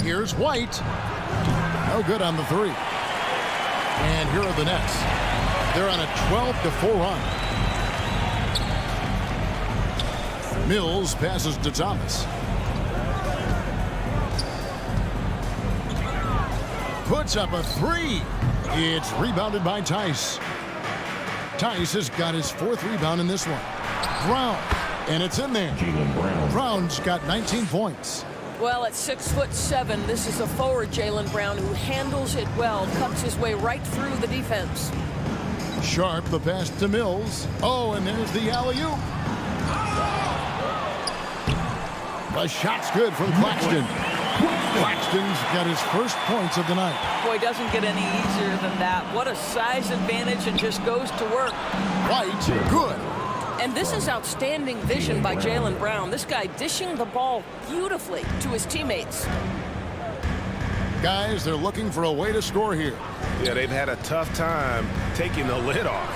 Here's White. No good on the three. And here are the Nets. They're on a 12-4 run. Mills passes to Thomas. Puts up a three. It's rebounded by Tice. Tice has got his 4th rebound in this one. Brown. And it's in there. Brown's got 19 points. Well, at 6'7", this is a forward Jaylen Brown who handles it well, cuts his way right through the defense. Sharp, the pass to Mills. Oh, and there's the alley-oop. The shot's good from Claxton. Claxton's got his first points of the night. Boy, doesn't get any easier than that. What a size advantage, and just goes to work. White, good. And this is outstanding vision by Jaylen Brown. This guy dishing the ball beautifully to his teammates. Guys, they're looking for a way to score here. Yeah, they've had a tough time taking the lid off.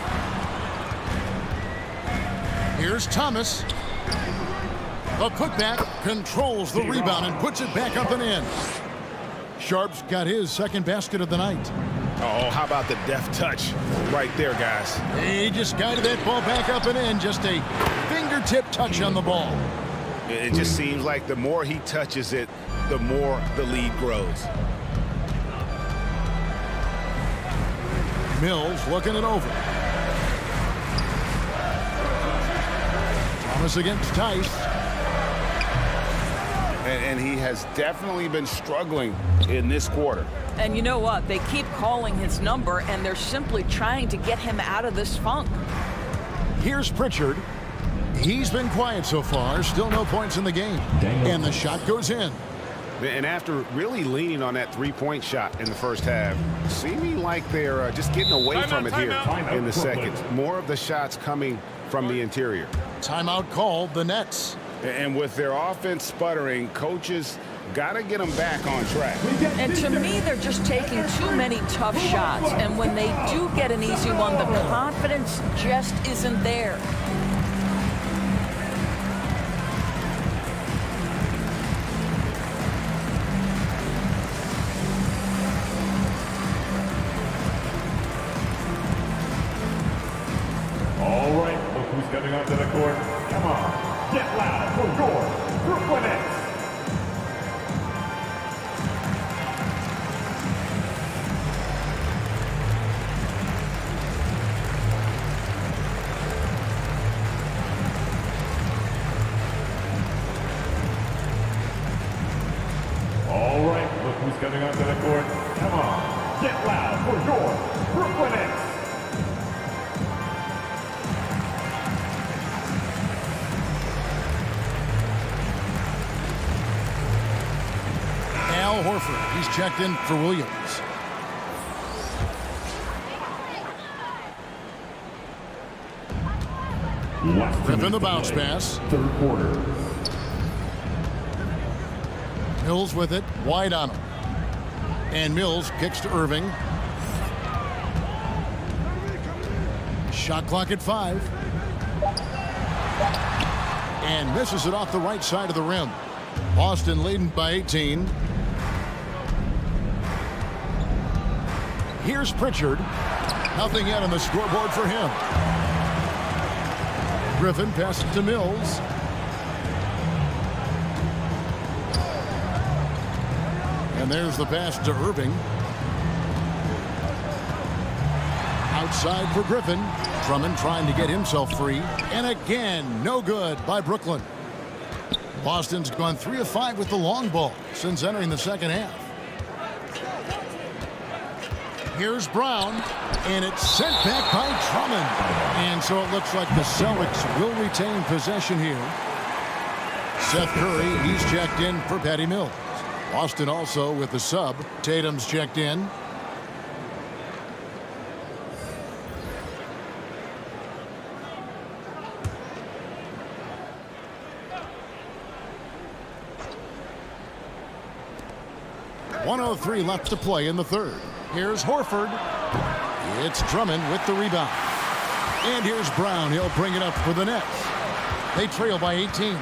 Here's Thomas. The putback controls the rebound and puts it back up and in. Sharp's got his 2nd basket of the night. Oh, how about the deft touch right there, guys? He just guided that ball back up and in. Just a fingertip touch on the ball. It just seems like the more he touches it, the more the lead grows. Mills looking it over. Thomas against Tice. And he has definitely been struggling in this quarter. And you know what? They keep calling his number, and they're simply trying to get him out of this funk. Here's Pritchard. He's been quiet so far. Still no points in the game. And the shot goes in. And after really leaning on that three-point shot in the first half, seeming like they're just getting away from it here in the second. More of the shots coming from the interior. Timeout called, the Nets. And with their offense sputtering, coaches got to get them back on track. And to me, they're just taking too many tough shots. And when they do get an easy one, the confidence just isn't there. stepping onto the court. Come on, get loud for your Brooklyn Nets. All right, look who's coming onto the court. Come on, get loud for your Brooklyn Nets. Al Horford, he's checked in for Williams. Griffin the bounce pass. Third quarter. Mills with it, wide on him. And Mills kicks to Irving. Shot clock at 5. And misses it off the right side of the rim. Boston leading by 18. Here's Pritchard. Nothing yet on the scoreboard for him. Griffin passes to Mills. And there's the pass to Irving. Outside for Griffin. Drummond trying to get himself free. And again, no good by Brooklyn. Boston's gone 3 of 5 with the long ball since entering the second half. Here's Brown, and it's sent back by Drummond. And so it looks like the Celtics will retain possession here. Seth Curry, he's checked in for Patty Mills. Boston also with the sub. Tatum's checked in. .103 left to play in the third. Here's Horford. It's Drummond with the rebound. And here's Brown. He'll bring it up for the Nets. They trail by 18.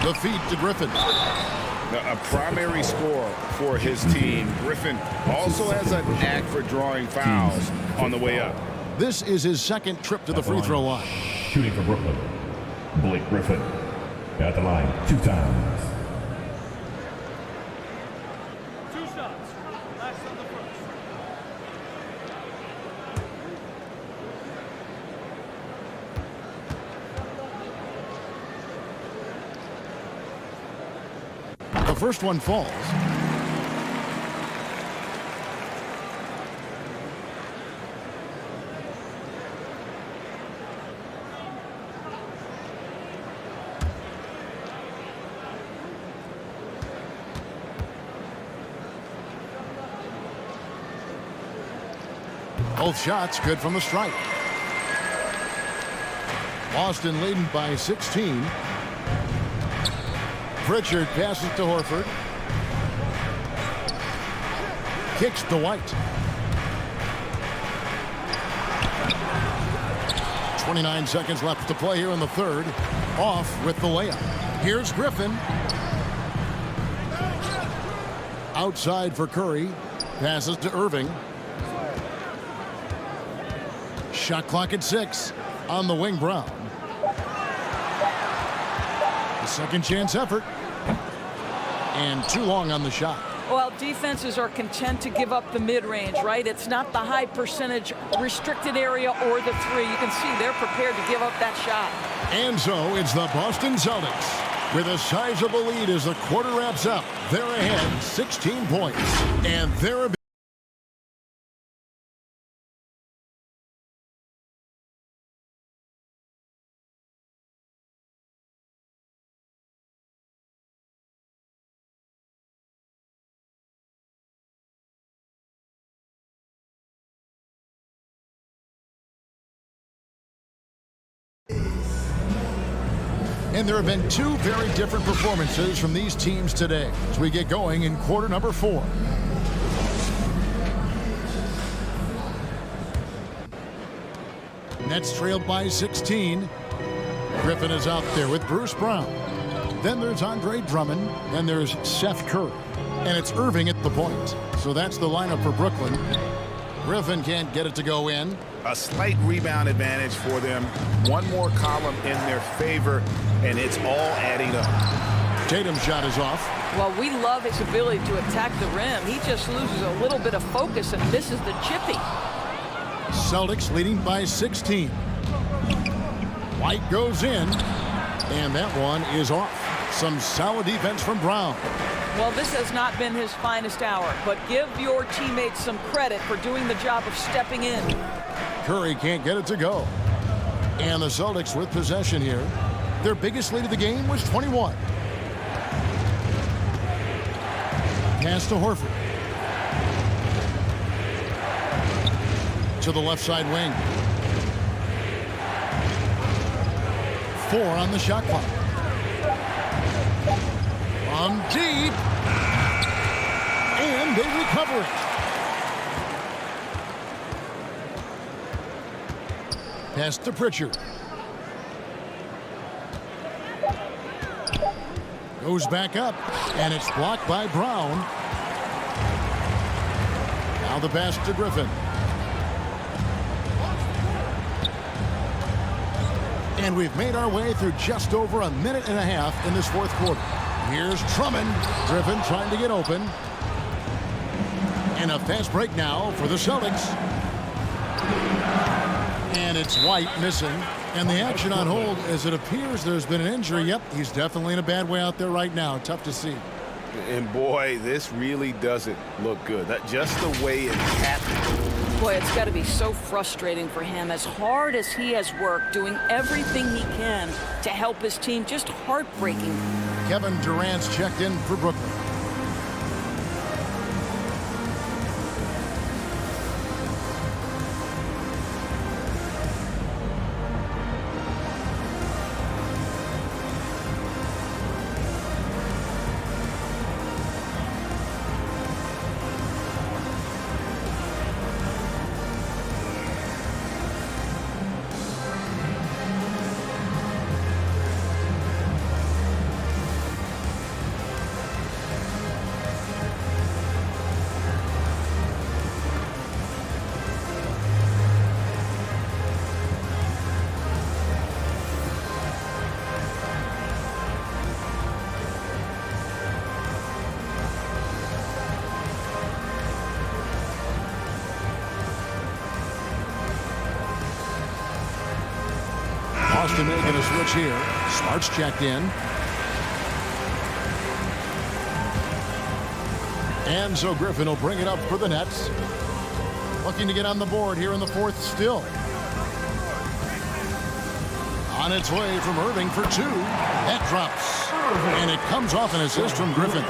The feed to Griffin. A primary scorer for his team. Griffin also has a knack for drawing fouls on the way up. This is his second trip to the free throw line. Shooting for Brooklyn, Blake Griffin. At the line 2 times. 2 shots. Last on the first. The first one falls. Both shots good from the stripe. Boston leading by 16. Pritchard passes to Horford. Kicks to White. 29 seconds left to play here in the third. Off with the layup. Here's Griffin. Outside for Curry. Passes to Irving. Shot clock at 6. On the wing, Brown. The second chance effort. And too long on the shot. Well, defenses are content to give up the mid-range, right? It's not the high percentage restricted area or the 3. You can see they're prepared to give up that shot. And so it's the Boston Celtics with a sizable lead as the quarter wraps up. They're ahead 16 points. And they're And there have been 2 very different performances from these teams today as we get going in quarter number 4. Nets trailed by 16. Griffin is out there with Bruce Brown. Then there's Andre Drummond. Then there's Seth Curry. And it's Irving at the point. So that's the lineup for Brooklyn. Griffin can't get it to go in. A slight rebound advantage for them. One more column in their favor, and it's all adding up. Tatum's shot is off. Well, we love his ability to attack the rim. He just loses a little bit of focus and misses the chippy. Celtics leading by 16. White goes in, and that one is off. Some solid defense from Brown. Well, this has not been his finest hour, but give your teammates some credit for doing the job of stepping in. Curry can't get it to go. And the Celtics with possession here. Their biggest lead of the game was 21. Pass to Horford. To the left side wing. 4 on the shot clock. From deep. And they recover it. Pass to Pritchard. Goes back up. And it's blocked by Brown. Now the pass to Griffin. And we've made our way through just over a minute and a half in this fourth quarter. Here's Drummond. Griffin trying to get open. And a fast break now for the Celtics. And it's White missing. And the action on hold as it appears there's been an injury. Yep, he's definitely in a bad way out there right now. Tough to see. And boy, this really doesn't look good. That just the way it happened. Boy, it's got to be so frustrating for him. As hard as he has worked, doing everything he can to help his team, just heartbreaking. Kevin Durant's checked in for Brooklyn. Boston making a switch here. Smart's checked in. And so Griffin will bring it up for the Nets. Looking to get on the board here in the fourth still. On its way from Irving for 2. That drops. And it comes off an assist from Griffin.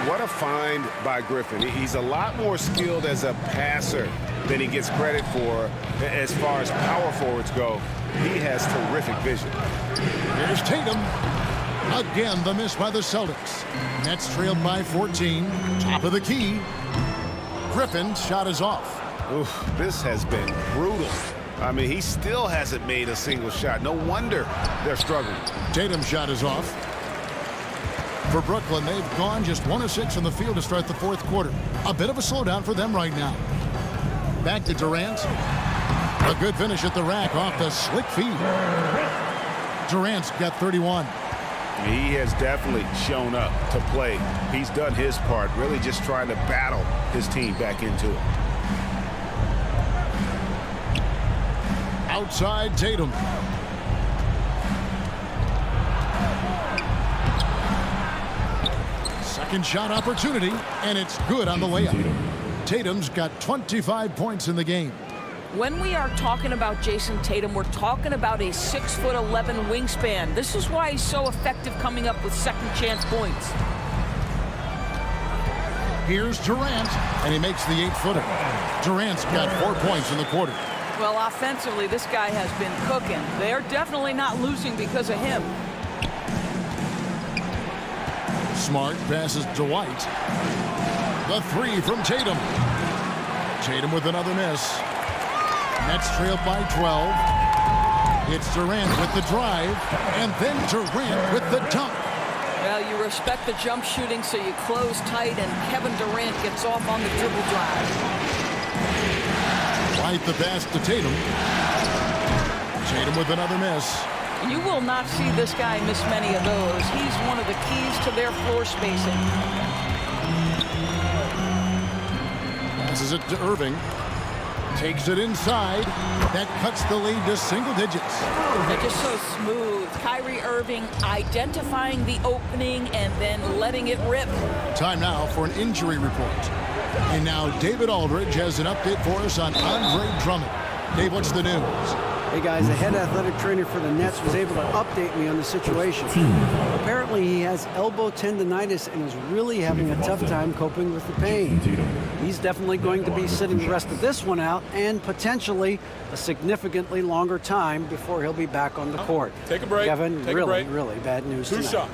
What a find by Griffin. He's a lot more skilled as a passer than he gets credit for as far as power forwards go. He has terrific vision. Here's Tatum. Again, the miss by the Celtics. Nets trailed by 14. Top of the key. Griffin's shot is off. Oof, this has been brutal. I mean, he still hasn't made a single shot. No wonder they're struggling. Tatum's shot is off. For Brooklyn, they've gone just 1 of 6 in the field to start the fourth quarter. A bit of a slowdown for them right now. Back to Durant. A good finish at the rack off the slick feed. Durant's got 31. He has definitely shown up to play. He's done his part, really just trying to battle his team back into it. Outside Tatum. Second shot opportunity, and it's good on the layup. Tatum's got 25 points in the game. When we are talking about Jason Tatum, we're talking about a 6'11" wingspan. This is why he's so effective coming up with second chance points. Here's Durant, and he makes the 8-footer. Durant's got 4 points in the quarter. Well, offensively, this guy has been cooking. They're definitely not losing because of him. Smart passes to White. The 3 from Tatum. Tatum with another miss. Nets trailed by 12. It's Durant with the drive, and then Durant with the dunk. Well, you respect the jump shooting, so you close tight, and Kevin Durant gets off on the dribble drive. Right the pass to Tatum. Tatum with another miss. You will not see this guy miss many of those. He's one of the keys to their floor spacing. Passes it to Irving. Takes it inside. That cuts the lead to single digits. They're just so smooth. Kyrie Irving identifying the opening and then letting it rip. Time now for an injury report. And now David Aldridge has an update for us on Andre Drummond. Dave, what's the news? Hey guys, the head athletic trainer for the Nets was able to update me on the situation. Apparently he has elbow tendonitis and is really having a tough time coping with the pain. He's definitely going to be sitting the rest of this one out and potentially a significantly longer time before he'll be back on the court. Take a break. Kevin, Take a break. really bad news Two tonight. shots.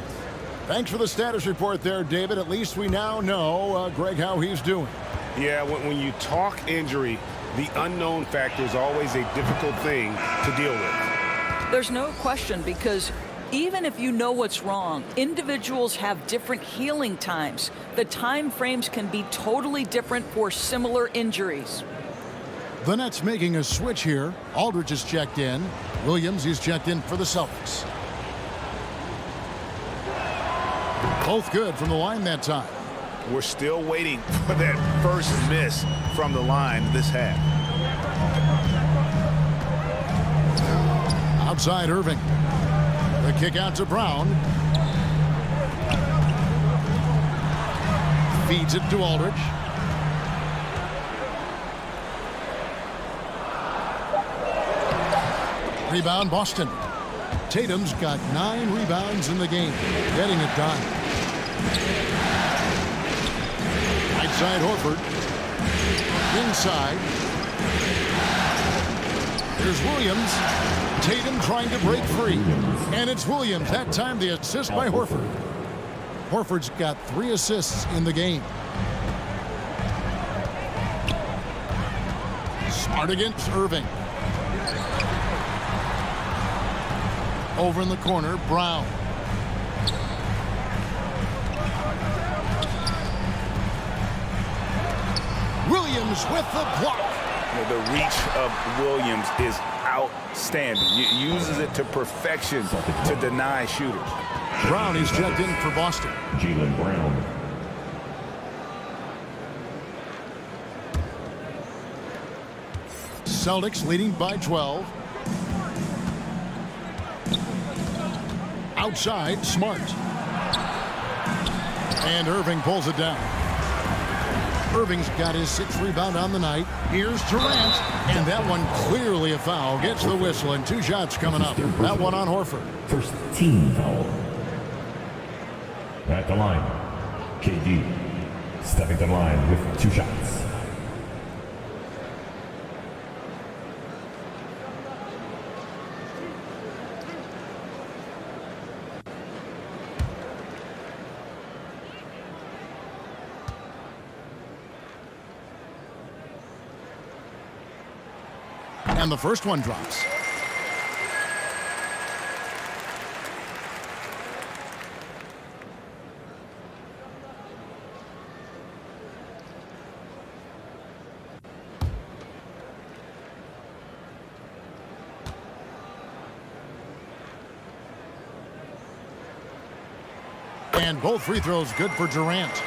Thanks for the status report there, David. At least we now know, Greg, how he's doing. Yeah, when you talk injury, the unknown factor is always a difficult thing to deal with. There's no question, because even if you know what's wrong, individuals have different healing times. The time frames can be totally different for similar injuries. The Nets making a switch here. Aldridge is checked in. Williams is checked in for the Celtics. Both good from the line that time. We're still waiting for that first miss from the line this half. Outside Irving. The kick out to Brown. Feeds it to Aldridge. Rebound Boston. Tatum's got 9 rebounds in the game. Getting it done. Outside Horford. Inside. Here's Williams. Tatum trying to break free. And it's Williams. That time the assist by Horford. Horford's got 3 assists in the game. Smart against Irving. Over in the corner, Brown. Williams with the block. The reach of Williams is outstanding. He uses it to perfection to deny shooters. Brown is checked in for Boston. Jaylen Brown. Celtics leading by 12. Outside, Smart. And Irving pulls it down. Irving's got his 6th rebound on the night. Here's Durant. And that one clearly a foul. Gets the whistle, and 2 shots coming up. That one on Horford. First team foul. At the line, KD stepping to the line with 2 shots. And the first one drops. And both free throws good for Durant.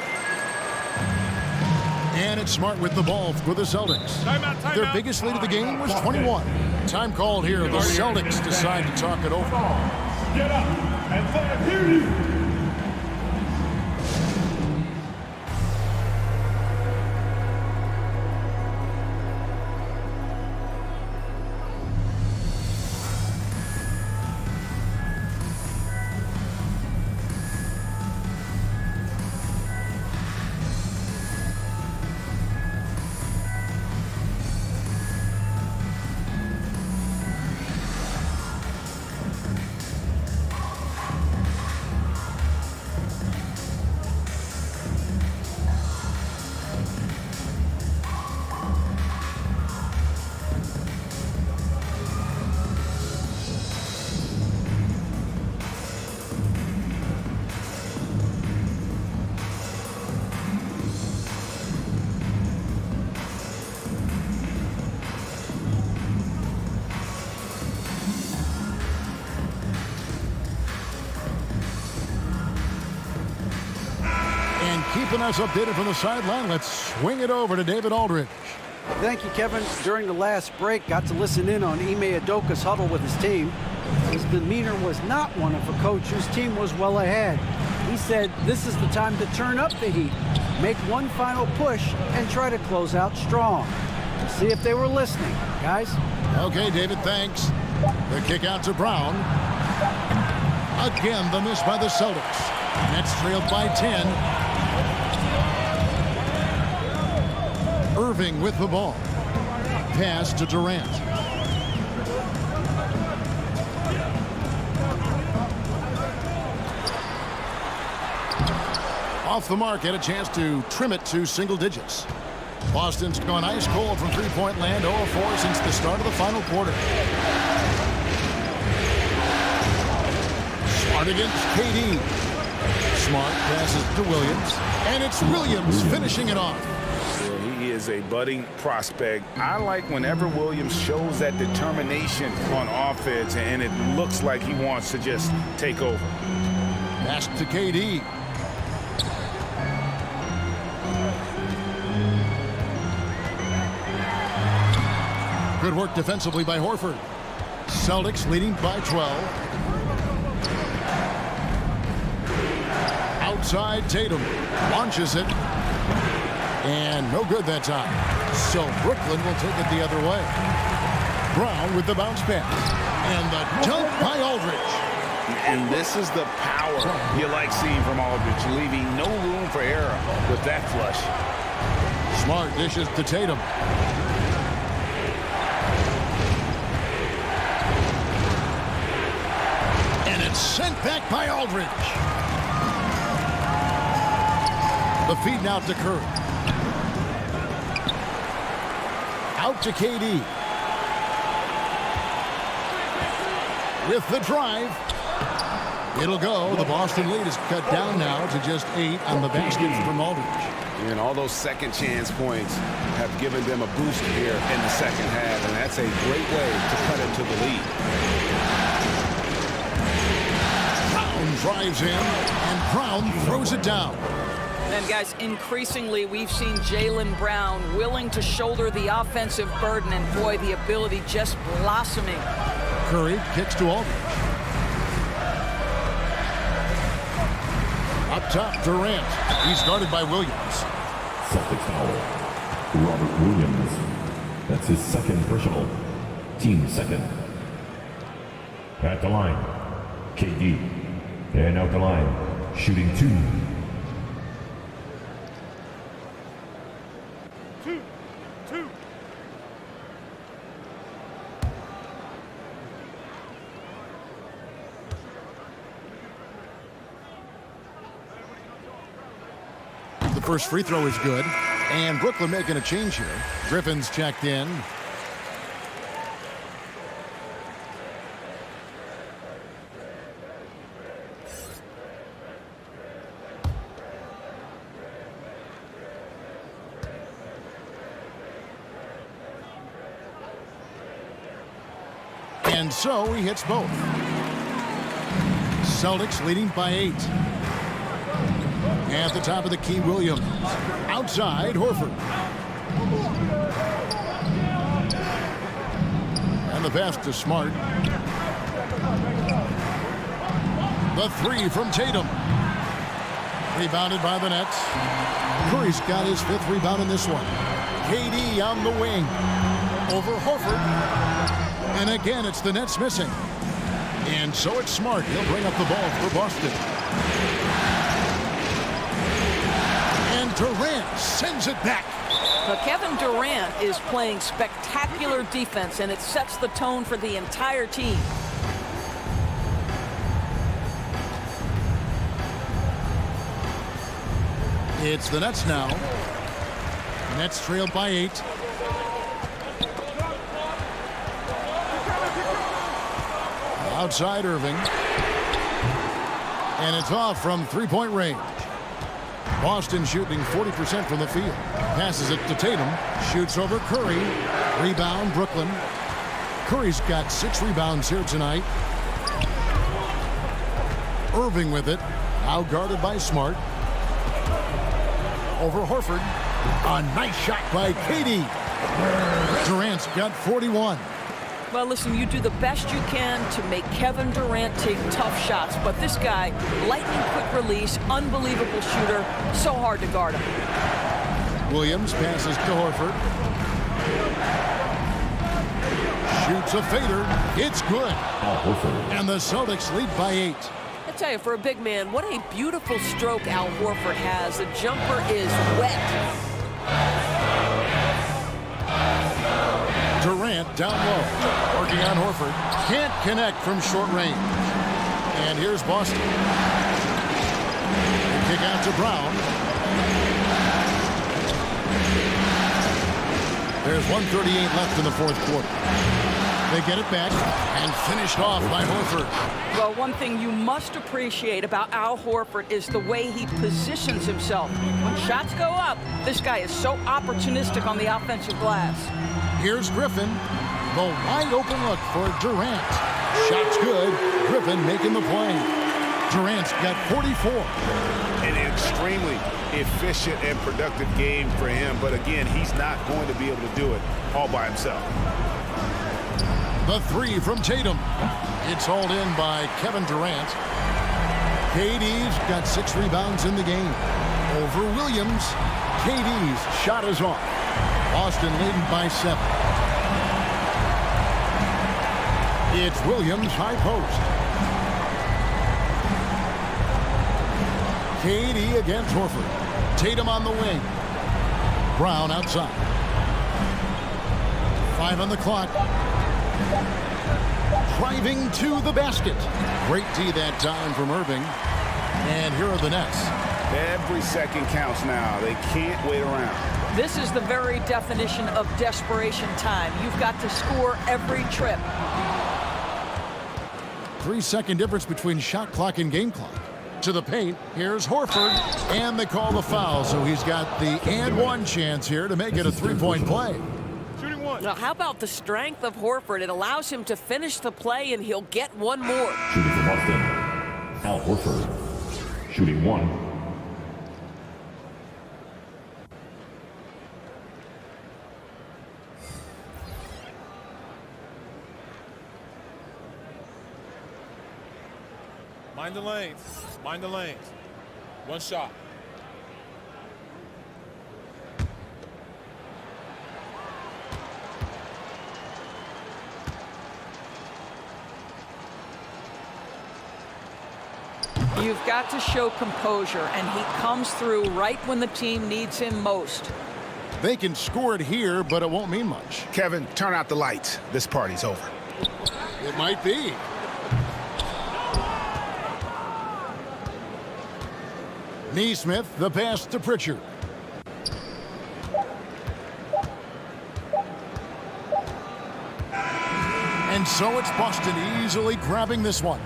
And it's Smart with the ball for the Celtics. Their biggest lead of the game was 21. Time called here. The Celtics decide to talk it over. Get up and let him hear you. keeping us updated from the sideline. Let's swing it over to David Aldridge. Thank you, Kevin. During the last break, got to listen in on Ime Udoka's huddle with his team. His demeanor was not one of a coach whose team was well ahead. He said this is the time to turn up the heat, make one final push, and try to close out strong. We'll see if they were listening, guys. Okay, David, thanks. The kick out to Brown. Again, the miss by the Celtics. Nets trailed by 10. Irving with the ball. Pass to Durant. Off the mark, had a chance to trim it to single digits. Boston's gone ice cold from three-point land, 0-4 since the start of the final quarter. Smart against KD. Smart passes to Williams, and it's Williams finishing it off. He is a budding prospect. I like whenever Williams shows that determination on offense, and it looks like he wants to just take over. Pass to KD. Good work defensively by Horford. Celtics leading by 12. Outside, Tatum launches it. And no good that time. So Brooklyn will take it the other way. Brown with the bounce pass. And the dunk by Aldridge. And this is the power you like seeing from Aldridge, leaving no room for error with that flush. Smart dishes to Tatum. And it's sent back by Aldridge. The feed now to Curry. Out to KD. With the drive. It'll go. The Boston lead is cut down now to just 8 on the basket from Aldridge. And all those second chance points have given them a boost here in the second half, and that's a great way to cut into the lead. Brown drives in, and Brown throws it down. And guys, increasingly we've seen Jaylen Brown willing to shoulder the offensive burden, and boy, the ability just blossoming. Curry kicks to Aldridge. Up top, Durant. He's guarded by Williams. Celtics foul. Robert Williams. That's his second personal. Team second. At the line, KD. And out the line, shooting 2. The first free throw is good. And Brooklyn making a change here. Griffin's checked in. And so he hits both. Celtics leading by 8. At the top of the key, Williams. Outside, Horford. And the pass to Smart. The 3 from Tatum. Rebounded by the Nets. Curry's got his 5th rebound in this one. KD on the wing. Over Horford. And again, it's the Nets missing. And so it's Smart. He'll bring up the ball for Boston. And Durant sends it back. Now, Kevin Durant is playing spectacular defense, and it sets the tone for the entire team. It's the Nets now. Nets trailed by 8. Outside Irving. And it's off from three-point range. Boston shooting 40% from the field. Passes it to Tatum. Shoots over Curry. Rebound, Brooklyn. Curry's got 6 rebounds here tonight. Irving with it. Now guarded by Smart. over Horford. A nice shot by KD. Durant's got 41. Well, listen, you do the best you can to make Kevin Durant take tough shots, but this guy, lightning quick release, unbelievable shooter, so hard to guard him. Williams passes to Horford. Shoots a fader. It's good. And the Celtics lead by 8. I tell you, for a big man, what a beautiful stroke Al Horford has. The jumper is wet. Durant down low. Working on Horford. Can't connect from short range. And here's Boston. They kick out to Brown. There's 1:38 left in the fourth quarter. They get it back and finished off by Horford. Well, one thing you must appreciate about Al Horford is the way he positions himself. When shots go up, this guy is so opportunistic on the offensive glass. Here's Griffin. The wide open look for Durant. Shot's good. Griffin making the play. Durant's got 44. An extremely efficient and productive game for him, but again, he's not going to be able to do it all by himself. The three from Tatum. It's hauled in by Kevin Durant. KD's got 6 rebounds in the game. Over Williams. KD's shot is off. Boston leading by 7. It's Williams high post. KD against Horford. Tatum on the wing. Brown outside. 5 on the clock. Driving to the basket. Great D that time from Irving. And here are the Nets. Every second counts now. They can't wait around. This is the very definition of desperation time. You've got to score every trip. 3-second difference between shot clock and game clock. To the paint, here's Horford, and they call the foul, so he's got the and one chance here to make it a 3-point play. Shooting one. Now, how about the strength of Horford? It allows him to finish the play, and he'll get one more. Shooting for Boston, Al Horford. Shooting 1. Mind the lanes. Mind the lanes. One shot. You've got to show composure, and he comes through right when the team needs him most. They can score it here, but it won't mean much. Kevin, turn out the lights. This party's over. It might be. Neesmith, the pass to Pritchard. And so it's Boston easily grabbing this one.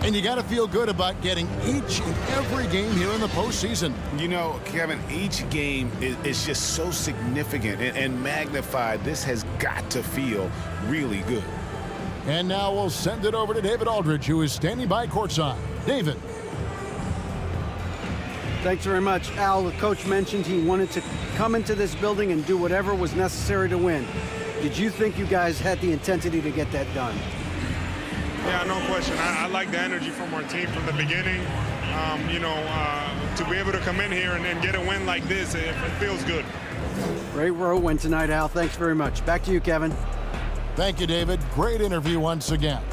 And you got to feel good about getting each and every game here in the postseason. You know, Kevin, each game is just so significant and magnified. This has got to feel really good. And now we'll send it over to David Aldridge, who is standing by courtside. David. Thanks very much, Al. The coach mentioned he wanted to come into this building and do whatever was necessary to win. Did you think you guys had the intensity to get that done? Yeah, no question. I like the energy from our team from the beginning. To be able to come in here and get a win like this, it feels good. Great road win tonight, Al. Thanks very much. Back to you, Kevin. Thank you, David. Great interview once again.